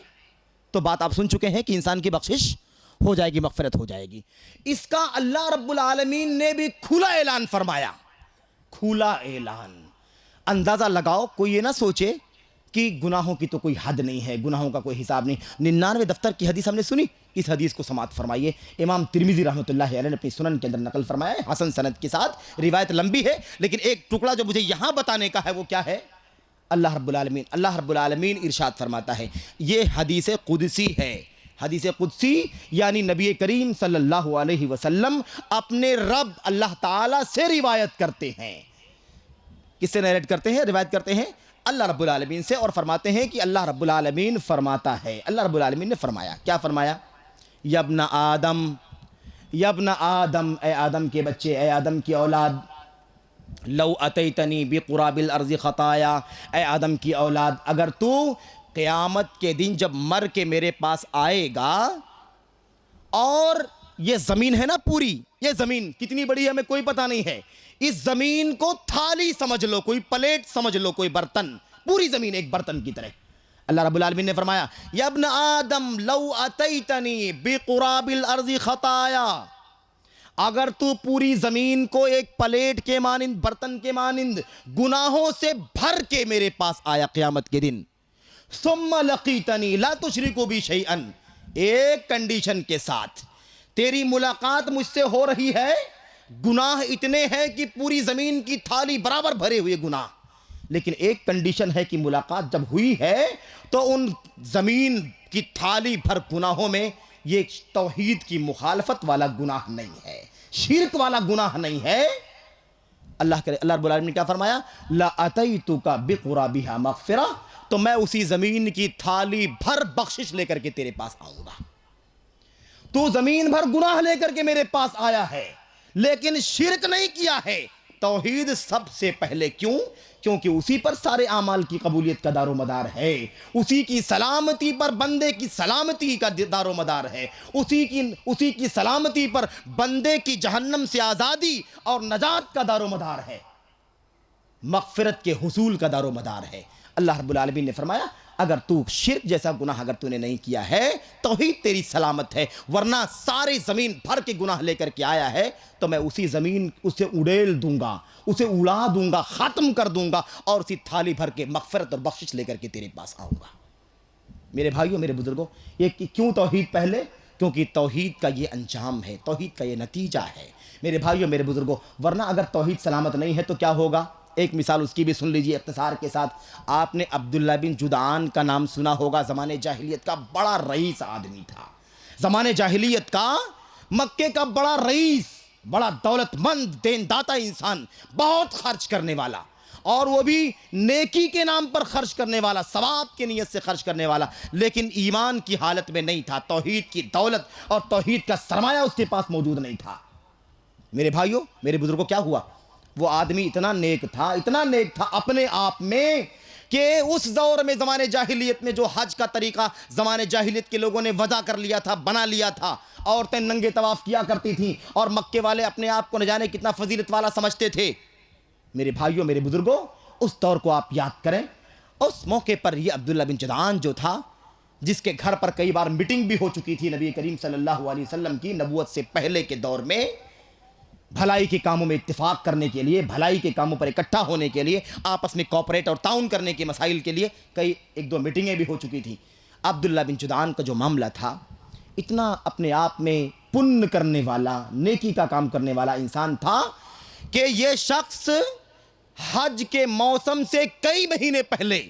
تو بات آپ سن چکے ہیں کہ انسان کی بخشش ہو جائے گی، مغفرت ہو جائے گی۔ اس کا اللہ رب العالمین نے بھی کھلا اعلان فرمایا، کھلا اعلان۔ اندازہ لگاؤ، کوئی یہ نہ سوچے کہ گناہوں کی تو کوئی حد نہیں ہے، گناہوں کا کوئی حساب نہیں۔ 99 دفتر کی حدیث ہم نے سنی، اس حدیث کو سماعت فرمائیے۔ امام ترمذی رحمۃ اللہ علیہ نے اپنی سنن کے اندر نقل فرمایا ہے، حسن سند کے ساتھ، روایت لمبی ہے لیکن ایک ٹکڑا جو مجھے یہاں بتانے کا ہے وہ کیا ہے؟ اللہ رب العالمین ارشاد فرماتا ہے، یہ حدیث قدسی ہے۔ حدیث قدسی یعنی نبی کریم صلی اللہ علیہ وسلم اپنے رب اللہ تعالی سے روایت کرتے ہیں۔ کس سے نیریٹ کرتے ہیں؟ روایت کرتے ہیں اللہ رب العالمین سے، اور فرماتے ہیں کہ اللہ رب العالمین فرماتا ہے، اللہ رب العالمین نے فرمایا۔ کیا فرمایا؟ یبن آدم، یبن آدم، اے آدم کے بچے، اے آدم کی اولاد، لو اتیتنی بقراب الارض خطایا، اے آدم کی اولاد، اگر تو قیامت کے دن جب مر کے میرے پاس آئے گا، اور یہ زمین ہے نا پوری، یہ زمین کتنی بڑی ہے ہمیں کوئی پتہ نہیں ہے، اس زمین کو تھالی سمجھ لو، کوئی پلیٹ سمجھ لو، کوئی برتن، پوری زمین ایک برتن کی طرح۔ اللہ رب العالمین نے فرمایا، یا ابن آدم لو اتیتنی بقراب الارض خطایا، اگر تو پوری زمین کو ایک پلیٹ کے مانند، برتن کے مانند گناہوں سے بھر کے میرے پاس آیا قیامت کے دن، ثم لقیتنی لا تشرک بی شیئا، ایک کنڈیشن کے ساتھ، تیری ملاقات مجھ سے ہو رہی ہے، گناہ اتنے ہیں کہ پوری زمین کی تھالی برابر بھرے ہوئے گناہ، لیکن ایک کنڈیشن ہے کہ ملاقات جب ہوئی ہے تو ان زمین کی تھالی بھر گناہوں میں یہ توحید کی مخالفت والا گناہ نہیں ہے، شرک والا گناہ نہیں ہے۔ اللہ رب العالمین نے کیا فرمایا؟ لَأَتَيْتُكَ بِقُرَابِهَا مَغْفِرَةً، تو میں اسی زمین کی تھالی بھر بخشش لے کر کے تیرے پاس آؤں گا۔ تو زمین بھر گناہ لے کر کے میرے پاس آیا ہے لیکن شرک نہیں کیا ہے، توحید سب سے پہلے. کیوں؟ کیونکہ اسی پر سارے اعمال کی قبولیت کا دار و مدار ہے. اسی کی سلامتی پر بندے کی سلامتی کا دار و مدار ہے. اسی کی سلامتی پر بندے کی جہنم سے آزادی اور نجات کا دار و مدار ہے. مغفرت کے حصول کا دار و مدار ہے. اللہ رب العالمین نے فرمایا اگر تو شرک جیسا گناہ اگر تو نے نہیں کیا ہے توحید تیری سلامت ہے، ورنہ سارے زمین بھر کے گناہ لے کر کے آیا ہے تو میں اسی زمین اسے اڑیل دوں گا، اسے اڑا دوں گا، ختم کر دوں گا اور اسی تھالی بھر کے مغفرت اور بخشش لے کر کے تیرے پاس آؤں گا. میرے بھائیوں، میرے بزرگوں، یہ کیوں توحید پہلے؟ کیونکہ توحید کا یہ انجام ہے، توحید کا یہ نتیجہ ہے. میرے بھائیوں، میرے بزرگوں، ورنہ اگر توحید سلامت نہیں ہے تو کیا ہوگا؟ ایک مثال اس کی بھی سن لیجئے اختصار کے ساتھ. آپ نے عبداللہ بن جدعان کا نام سنا ہوگا. زمانے جاہلیت کا بڑا رئیس آدمی تھا. زمانے جاہلیت کا مکے کا بڑا رئیس، بڑا دولت مند دینداتا انسان، بہت خرچ کرنے والا، اور وہ بھی نیکی کے نام پر خرچ کرنے والا، ثواب کی نیت سے خرچ کرنے والا، لیکن ایمان کی حالت میں نہیں تھا. توحید کی دولت اور توحید کا سرمایہ اس کے پاس موجود نہیں تھا. میرے بھائیوں، میرے بزرگوں، کیا ہوا؟ وہ آدمی اتنا نیک تھا اپنے آپ میں کہ اس دور میں زمانے جاہلیت میں جو حج کا طریقہ زمانے جاہلیت کے لوگوں نے وضع کر لیا تھا، بنا لیا تھا، عورتیں ننگے طواف کیا کرتی تھیں اور مکے والے اپنے آپ کو نہ جانے کتنا فضیلت والا سمجھتے تھے. میرے بھائیوں، میرے بزرگوں، اس دور کو آپ یاد کریں. اس موقع پر یہ عبداللہ بن جدعان جو تھا، جس کے گھر پر کئی بار میٹنگ بھی ہو چکی تھی نبی کریم صلی اللہ علیہ وسلم کی نبوت سے پہلے کے دور میں، بھلائی کے کاموں میں اتفاق کرنے کے لیے، بھلائی کے کاموں پر اکٹھا ہونے کے لیے، آپس میں کوپریٹ اور تعاون کرنے کے مسائل کے لیے ایک دو میٹنگیں بھی ہو چکی تھیں. عبداللہ بن جدعان کا جو معاملہ تھا، اتنا اپنے آپ میں پن کرنے والا، نیکی کا کام کرنے والا انسان تھا کہ یہ شخص حج کے موسم سے کئی مہینے پہلے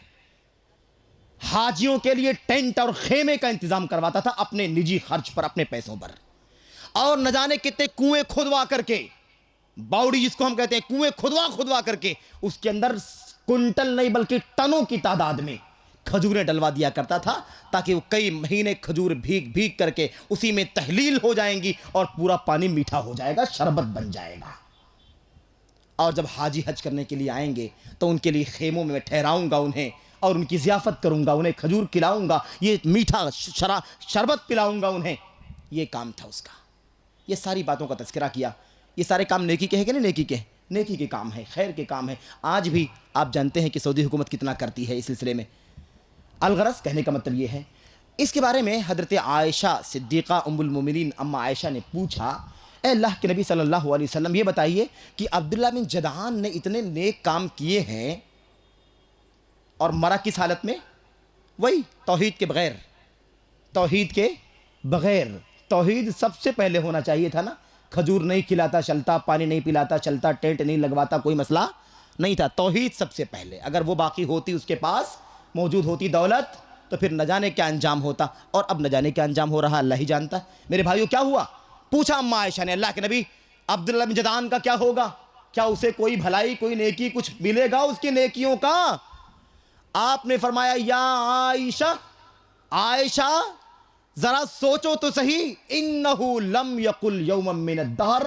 حاجیوں کے لیے ٹینٹ اور خیمے کا انتظام کرواتا تھا اپنے نجی خرچ پر، اپنے پیسوں پر، اور نہ جانے کتنے کنویں کھدوا کر کے، باوڑی جس کو ہم کہتے ہیں، کنویں کھدوا کر کے اس کے اندر کنٹل نہیں بلکہ ٹنوں کی تعداد میں کھجوریں ڈلوا دیا کرتا تھا تاکہ وہ کئی مہینے کھجور بھیگ کر کے اسی میں تحلیل ہو جائیں گی اور پورا پانی میٹھا ہو جائے گا، شربت بن جائے گا. اور جب حاجی حج کرنے کے لیے آئیں گے تو ان کے لیے خیموں میں ٹھہراؤں گا انہیں، اور ان کی ضیافت کروں گا، انہیں کھجور کھلاؤں گا، یہ میٹھا شربت پلاؤں گا انہیں. یہ کام تھا اس کا. یہ ساری باتوں کا تذکرہ کیا. یہ سارے کام نیکی کے ہیں کہ نہیں؟ نیکی کے کام ہیں، خیر کے کام ہیں. آج بھی آپ جانتے ہیں کہ سعودی حکومت کتنا کرتی ہے اس سلسلے میں. الغرض کہنے کا مطلب یہ ہے، اس کے بارے میں حضرت عائشہ صدیقہ ام المومنین اما عائشہ نے پوچھا، اے اللہ کے نبی صلی اللہ علیہ وسلم، یہ بتائیے کہ عبداللہ بن جدعان نے اتنے نیک کام کیے ہیں اور مرا کس حالت میں؟ وہی توحید کے بغیر. توحید سب سے پہلے ہونا چاہیے تھا نا. کھجور نہیں کھلاتا چلتا، پانی نہیں پلاتا چلتا، ٹینٹ نہیں لگواتا، کوئی مسئلہ نہیں تھا. توحید سب سے پہلے. اگر وہ باقی ہوتی، اس کے پاس موجود ہوتی دولت، تو پھر نہ جانے کیا انجام ہوتا. اور اب نہ جانے کیا انجام ہو رہا، اللہ ہی جانتا ہے. میرے بھائیوں، کیا ہوا؟ پوچھا اما عائشہ نے، اللہ کے نبی، عبداللہ بن جدعان کا کیا ہوگا؟ کیا اسے کوئی بھلائی، کوئی نیکی، کچھ ملے گا اس کی نیکیوں کا؟ آپ نے فرمایا، یا عائشہ ذرا سوچو تو صحیح، انہو لم یقل یوما من الدہر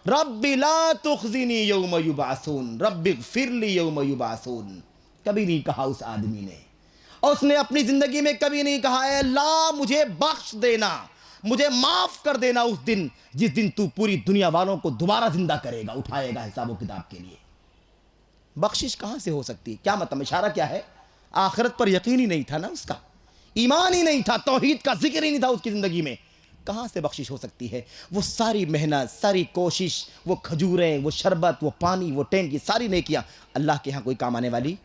رب لا تخزنی یوم یبعثون رب اغفر لی یوم یبعثون. کبھی نہیں کہا اس آدمی نے. اس نے اپنی زندگی میں کبھی نہیں کہا، اے اللہ مجھے بخش دینا، مجھے معاف کر دینا اس دن جس دن تو پوری دنیا والوں کو دوبارہ زندہ کرے گا، اٹھائے گا حساب و کتاب کے لیے. بخشش کہاں سے ہو سکتی؟ کیا مطلب؟ اشارہ کیا ہے؟ آخرت پر یقین ہی نہیں تھا نا اس کا، ایمان ہی نہیں تھا، توحید کا ذکر ہی نہیں تھا اس کی زندگی میں. کہاں سے بخشش ہو سکتی ہے؟ وہ ساری محنت، ساری کوشش، وہ کھجوریں، وہ شربت، وہ پانی، وہ ٹینٹ، یہ ساری نیکیاں اللہ کے ہاں کوئی کام آنے والی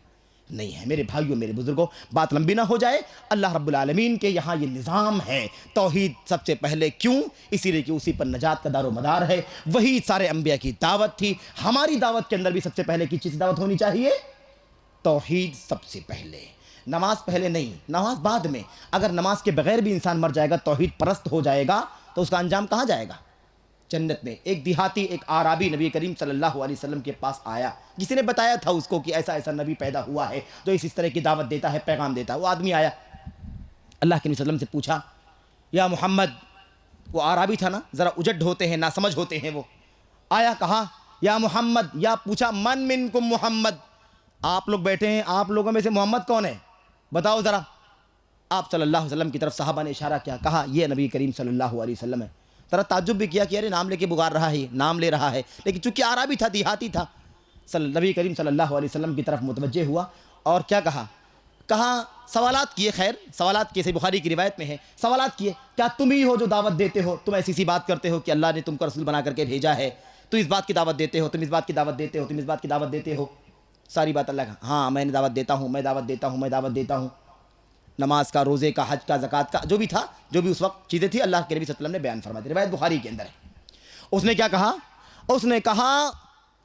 نہیں ہے. میرے بھائیوں، میرے بزرگوں، بات لمبی نہ ہو جائے. اللہ رب العالمین کے یہاں یہ نظام ہے، توحید سب سے پہلے. کیوں؟ اسی لیے کہ اسی پر نجات کا دار و مدار ہے. وہی سارے انبیاء کی دعوت تھی. ہماری دعوت کے اندر بھی سب سے پہلے کس چیز کی دعوت ہونی چاہیے؟ توحید سب سے پہلے. نماز پہلے نہیں، نماز بعد میں. اگر نماز کے بغیر بھی انسان مر جائے گا، توحید پرست ہو جائے گا، تو اس کا انجام کہاں جائے گا؟ جنت میں. ایک دیہاتی، ایک عربی نبی کریم صلی اللہ علیہ وسلم کے پاس آیا، جس نے بتایا تھا اس کو کہ ایسا ایسا نبی پیدا ہوا ہے جو اس طرح کی دعوت دیتا ہے، پیغام دیتا ہے. وہ آدمی آیا، اللہ کے نبی صلی اللہ علیہ وسلم سے پوچھا، یا محمد. وہ عربی تھا نا، ذرا اجڈ ہوتے ہیں، ناسمجھ ہوتے ہیں. وہ آیا، کہا یا محمد، یا پوچھا من منکم محمد، آپ لوگ بیٹھے ہیں، آپ لوگوں میں سے محمد کون ہے بتاؤ ذرا. آپ صلی اللہ علیہ وسلم کی طرف صحابہ نے اشارہ کیا، کہا یہ نبی کریم صلی اللہ علیہ وسلم ہے. ذرا تعجب بھی کیا کہ ارے نام لے کے بگار رہا ہے، نام لے رہا ہے، لیکن چونکہ عربی تھا، دیہاتی تھا. نبی کریم صلی اللہ علیہ وسلم کی طرف متوجہ ہوا اور کیا کہا سوالات کیے. خیر سوالات کیے، صحیح بخاری کی روایت میں ہے، سوالات کیے، کیا تم ہی ہو جو دعوت دیتے ہو؟ تم ایسی سی بات کرتے ہو کہ اللہ نے تم کو رسول بنا کر کے بھیجا ہے، تو اس بات کی دعوت دیتے ہو، تم اس بات کی دعوت دیتے ہو، تم اس بات کی دعوت دیتے ہو. ساری بات اللہ کا، ہاں میں نے دعوت دیتا ہوں، میں دعوت دیتا ہوں، میں دعوت دیتا ہوں. نماز کا، روزے کا، حج کا، زکوٰۃ کا، جو بھی تھا، جو بھی اس وقت چیزیں تھیں، اللہ کے نبی صلی اللہ علیہ وسلم نے بیان فرما دی. روایت بخاری کے اندر ہے. اس نے کیا کہا؟ اس نے کہا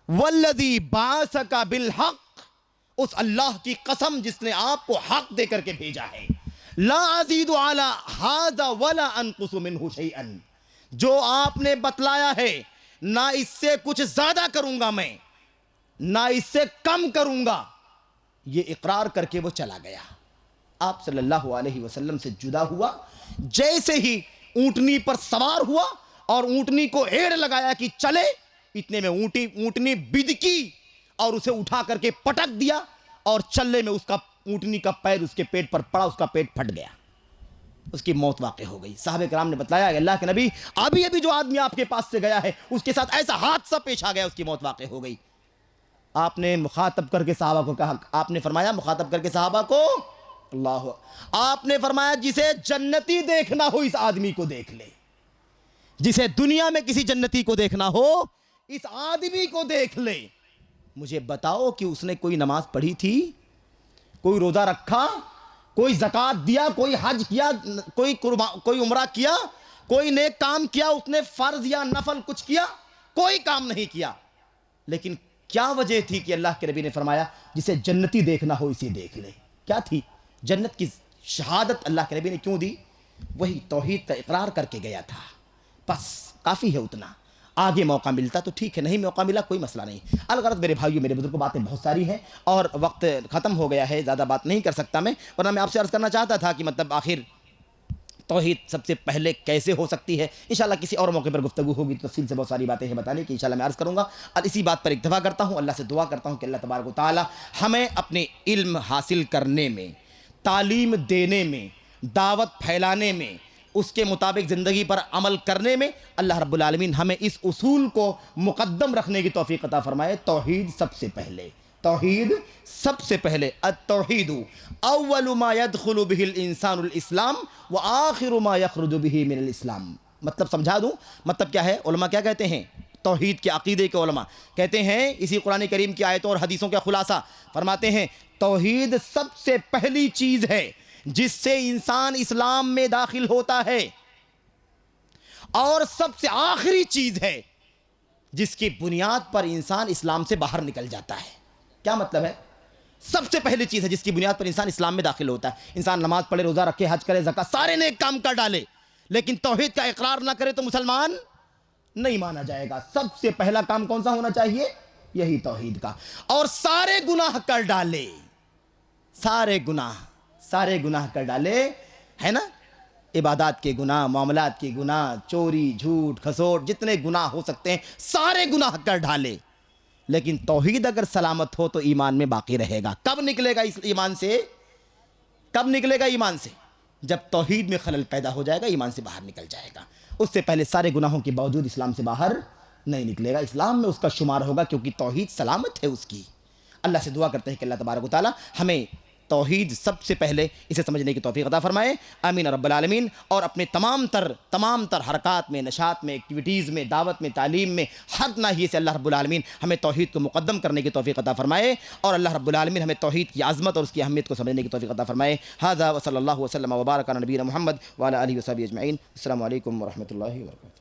والذی بعثک بالحق، اس اللہ کی قسم جس نے آپ کو حق دے کر کے بھیجا ہے، لا ازید علی ھذا ولا انقص منہ شیئا، جو آپ نے بتلایا ہے نہ اس سے کچھ زیادہ کروں گا میں، نہ اس سے کم کروں گا. یہ اقرار کر کے وہ چلا گیا. آپ صلی اللہ علیہ وسلم سے جدا ہوا. جیسے ہی اونٹنی پر سوار ہوا اور اونٹنی کو ایڑ لگایا کہ چلے، اتنے میں اونٹنی بدکی اور اسے اٹھا کر کے پٹک دیا، اور چلنے میں اس کا اونٹنی کا پیر اس کے پیٹ پر پڑا، اس کا پیٹ پھٹ گیا، اس کی موت واقع ہو گئی. صحابہ کرام نے بتلایا کہ اللہ کے نبی ابھی جو آدمی آپ کے پاس سے گیا ہے اس کے ساتھ ایسا حادثہ پیش آ گیا، اس کی موت واقع ہو گئی. آپ نے مخاطب کر کے صحابہ کو کہا، آپ نے فرمایا مخاطب کر کے صحابہ کو، اللہ، آپ نے فرمایا جسے جنتی دیکھنا ہو اس آدمی کو دیکھ لے، جسے دنیا میں کسی جنتی کو دیکھنا ہو اس آدمی کو دیکھ لے. مجھے بتاؤ کہ اس نے کوئی نماز پڑھی تھی، کوئی روزہ رکھا، کوئی زکوٰۃ دیا، کوئی حج کیا، کوئی عمرہ کیا، کوئی نیک کام کیا، اس نے فرض یا نفل کچھ کیا؟ کوئی کام نہیں کیا. لیکن کیا وجہ تھی کہ اللہ کے نبی نے فرمایا جسے جنتی دیکھنا ہو اسے دیکھ لے؟ کیا تھی؟ جنت کی شہادت اللہ کے نبی نے کیوں دی؟ وہی توحید کا اقرار کر کے گیا تھا. بس کافی ہے اتنا. آگے موقع ملتا تو ٹھیک ہے، نہیں موقع ملا کوئی مسئلہ نہیں. الغرض میرے بھائیوں، میرے بزرگوں، باتیں بہت ساری ہیں اور وقت ختم ہو گیا ہے، زیادہ بات نہیں کر سکتا میں، ورنہ میں آپ سے عرض کرنا چاہتا تھا کہ مطلب آخر توحید سب سے پہلے کیسے ہو سکتی ہے. انشاءاللہ کسی اور موقع پر گفتگو ہوگی، تفصیل سے بہت ساری باتیں ہیں بتانے کی، انشاءاللہ میں عرض کروں گا. اور اسی بات پر اکتفا کرتا ہوں، اللہ سے دعا کرتا ہوں کہ اللہ تبارک و تعالی ہمیں اپنے علم حاصل کرنے میں، تعلیم دینے میں، دعوت پھیلانے میں، اس کے مطابق زندگی پر عمل کرنے میں اللہ رب العالمین ہمیں اس اصول کو مقدم رکھنے کی توفیق عطا فرمائے. توحید سب سے پہلے، توحید سب سے پہلے. التوحید اول ما يدخل به الانسان الاسلام وآخر ما يخرج به من الاسلام. مطلب سمجھا دوں، مطلب کیا ہے؟ علماء کیا کہتے ہیں؟ توحید کے عقیدے کے علماء کہتے ہیں، اسی قرآن کریم کی آیتوں اور حدیثوں کا خلاصہ فرماتے ہیں، توحید سب سے پہلی چیز ہے جس سے انسان اسلام میں داخل ہوتا ہے، اور سب سے آخری چیز ہے جس کی بنیاد پر انسان اسلام سے باہر نکل جاتا ہے. کیا مطلب ہے؟ سب سے پہلی چیز ہے جس کی بنیاد پر انسان اسلام میں داخل ہوتا ہے. انسان نماز پڑھے، روزہ رکھے، حج کرے، زکوٰۃ، سارے نیک کام کر ڈالے، لیکن توحید کا اقرار نہ کرے تو مسلمان نہیں مانا جائے گا. سب سے پہلا کام کون سا ہونا چاہیے؟ یہی توحید کا. اور سارے گناہ کر ڈالے، سارے گناہ کر ڈالے، ہے نا، عبادات کے گناہ، معاملات کے گناہ، چوری، جھوٹ، کھسوٹ، جتنے گناہ ہو سکتے ہیں سارے گناہ کر ڈالے، لیکن توحید اگر سلامت ہو تو ایمان میں باقی رہے گا. کب نکلے گا اس ایمان سے؟ کب نکلے گا ایمان سے؟ جب توحید میں خلل پیدا ہو جائے گا، ایمان سے باہر نکل جائے گا. اس سے پہلے سارے گناہوں کے باوجود اسلام سے باہر نہیں نکلے گا، اسلام میں اس کا شمار ہوگا، کیونکہ توحید سلامت ہے اس کی. اللہ سے دعا کرتے ہیں کہ اللہ تبارک و تعالی ہمیں توحید سب سے پہلے اسے سمجھنے کی توفیق عطا فرمائے. آمین رب العالمین. اور اپنے تمام تر حرکات میں، نشاط میں، ایکٹیویٹیز میں، دعوت میں، تعلیم میں، ہر ناحیے سے اللہ رب العالمین ہمیں توحید کو مقدم کرنے کی توفیق عطا فرمائے، اور اللہ رب العالمین ہمیں توحید کی عظمت اور اس کی اہمیت کو سمجھنے کی توفیق عطا فرمائے. ھذا وصلی اللہ وسلم وبارک علی نبینا محمد وعلی آلہ وصحبہ اجمعین. السلام علیکم ورحمۃ اللہ وبرکاتہ.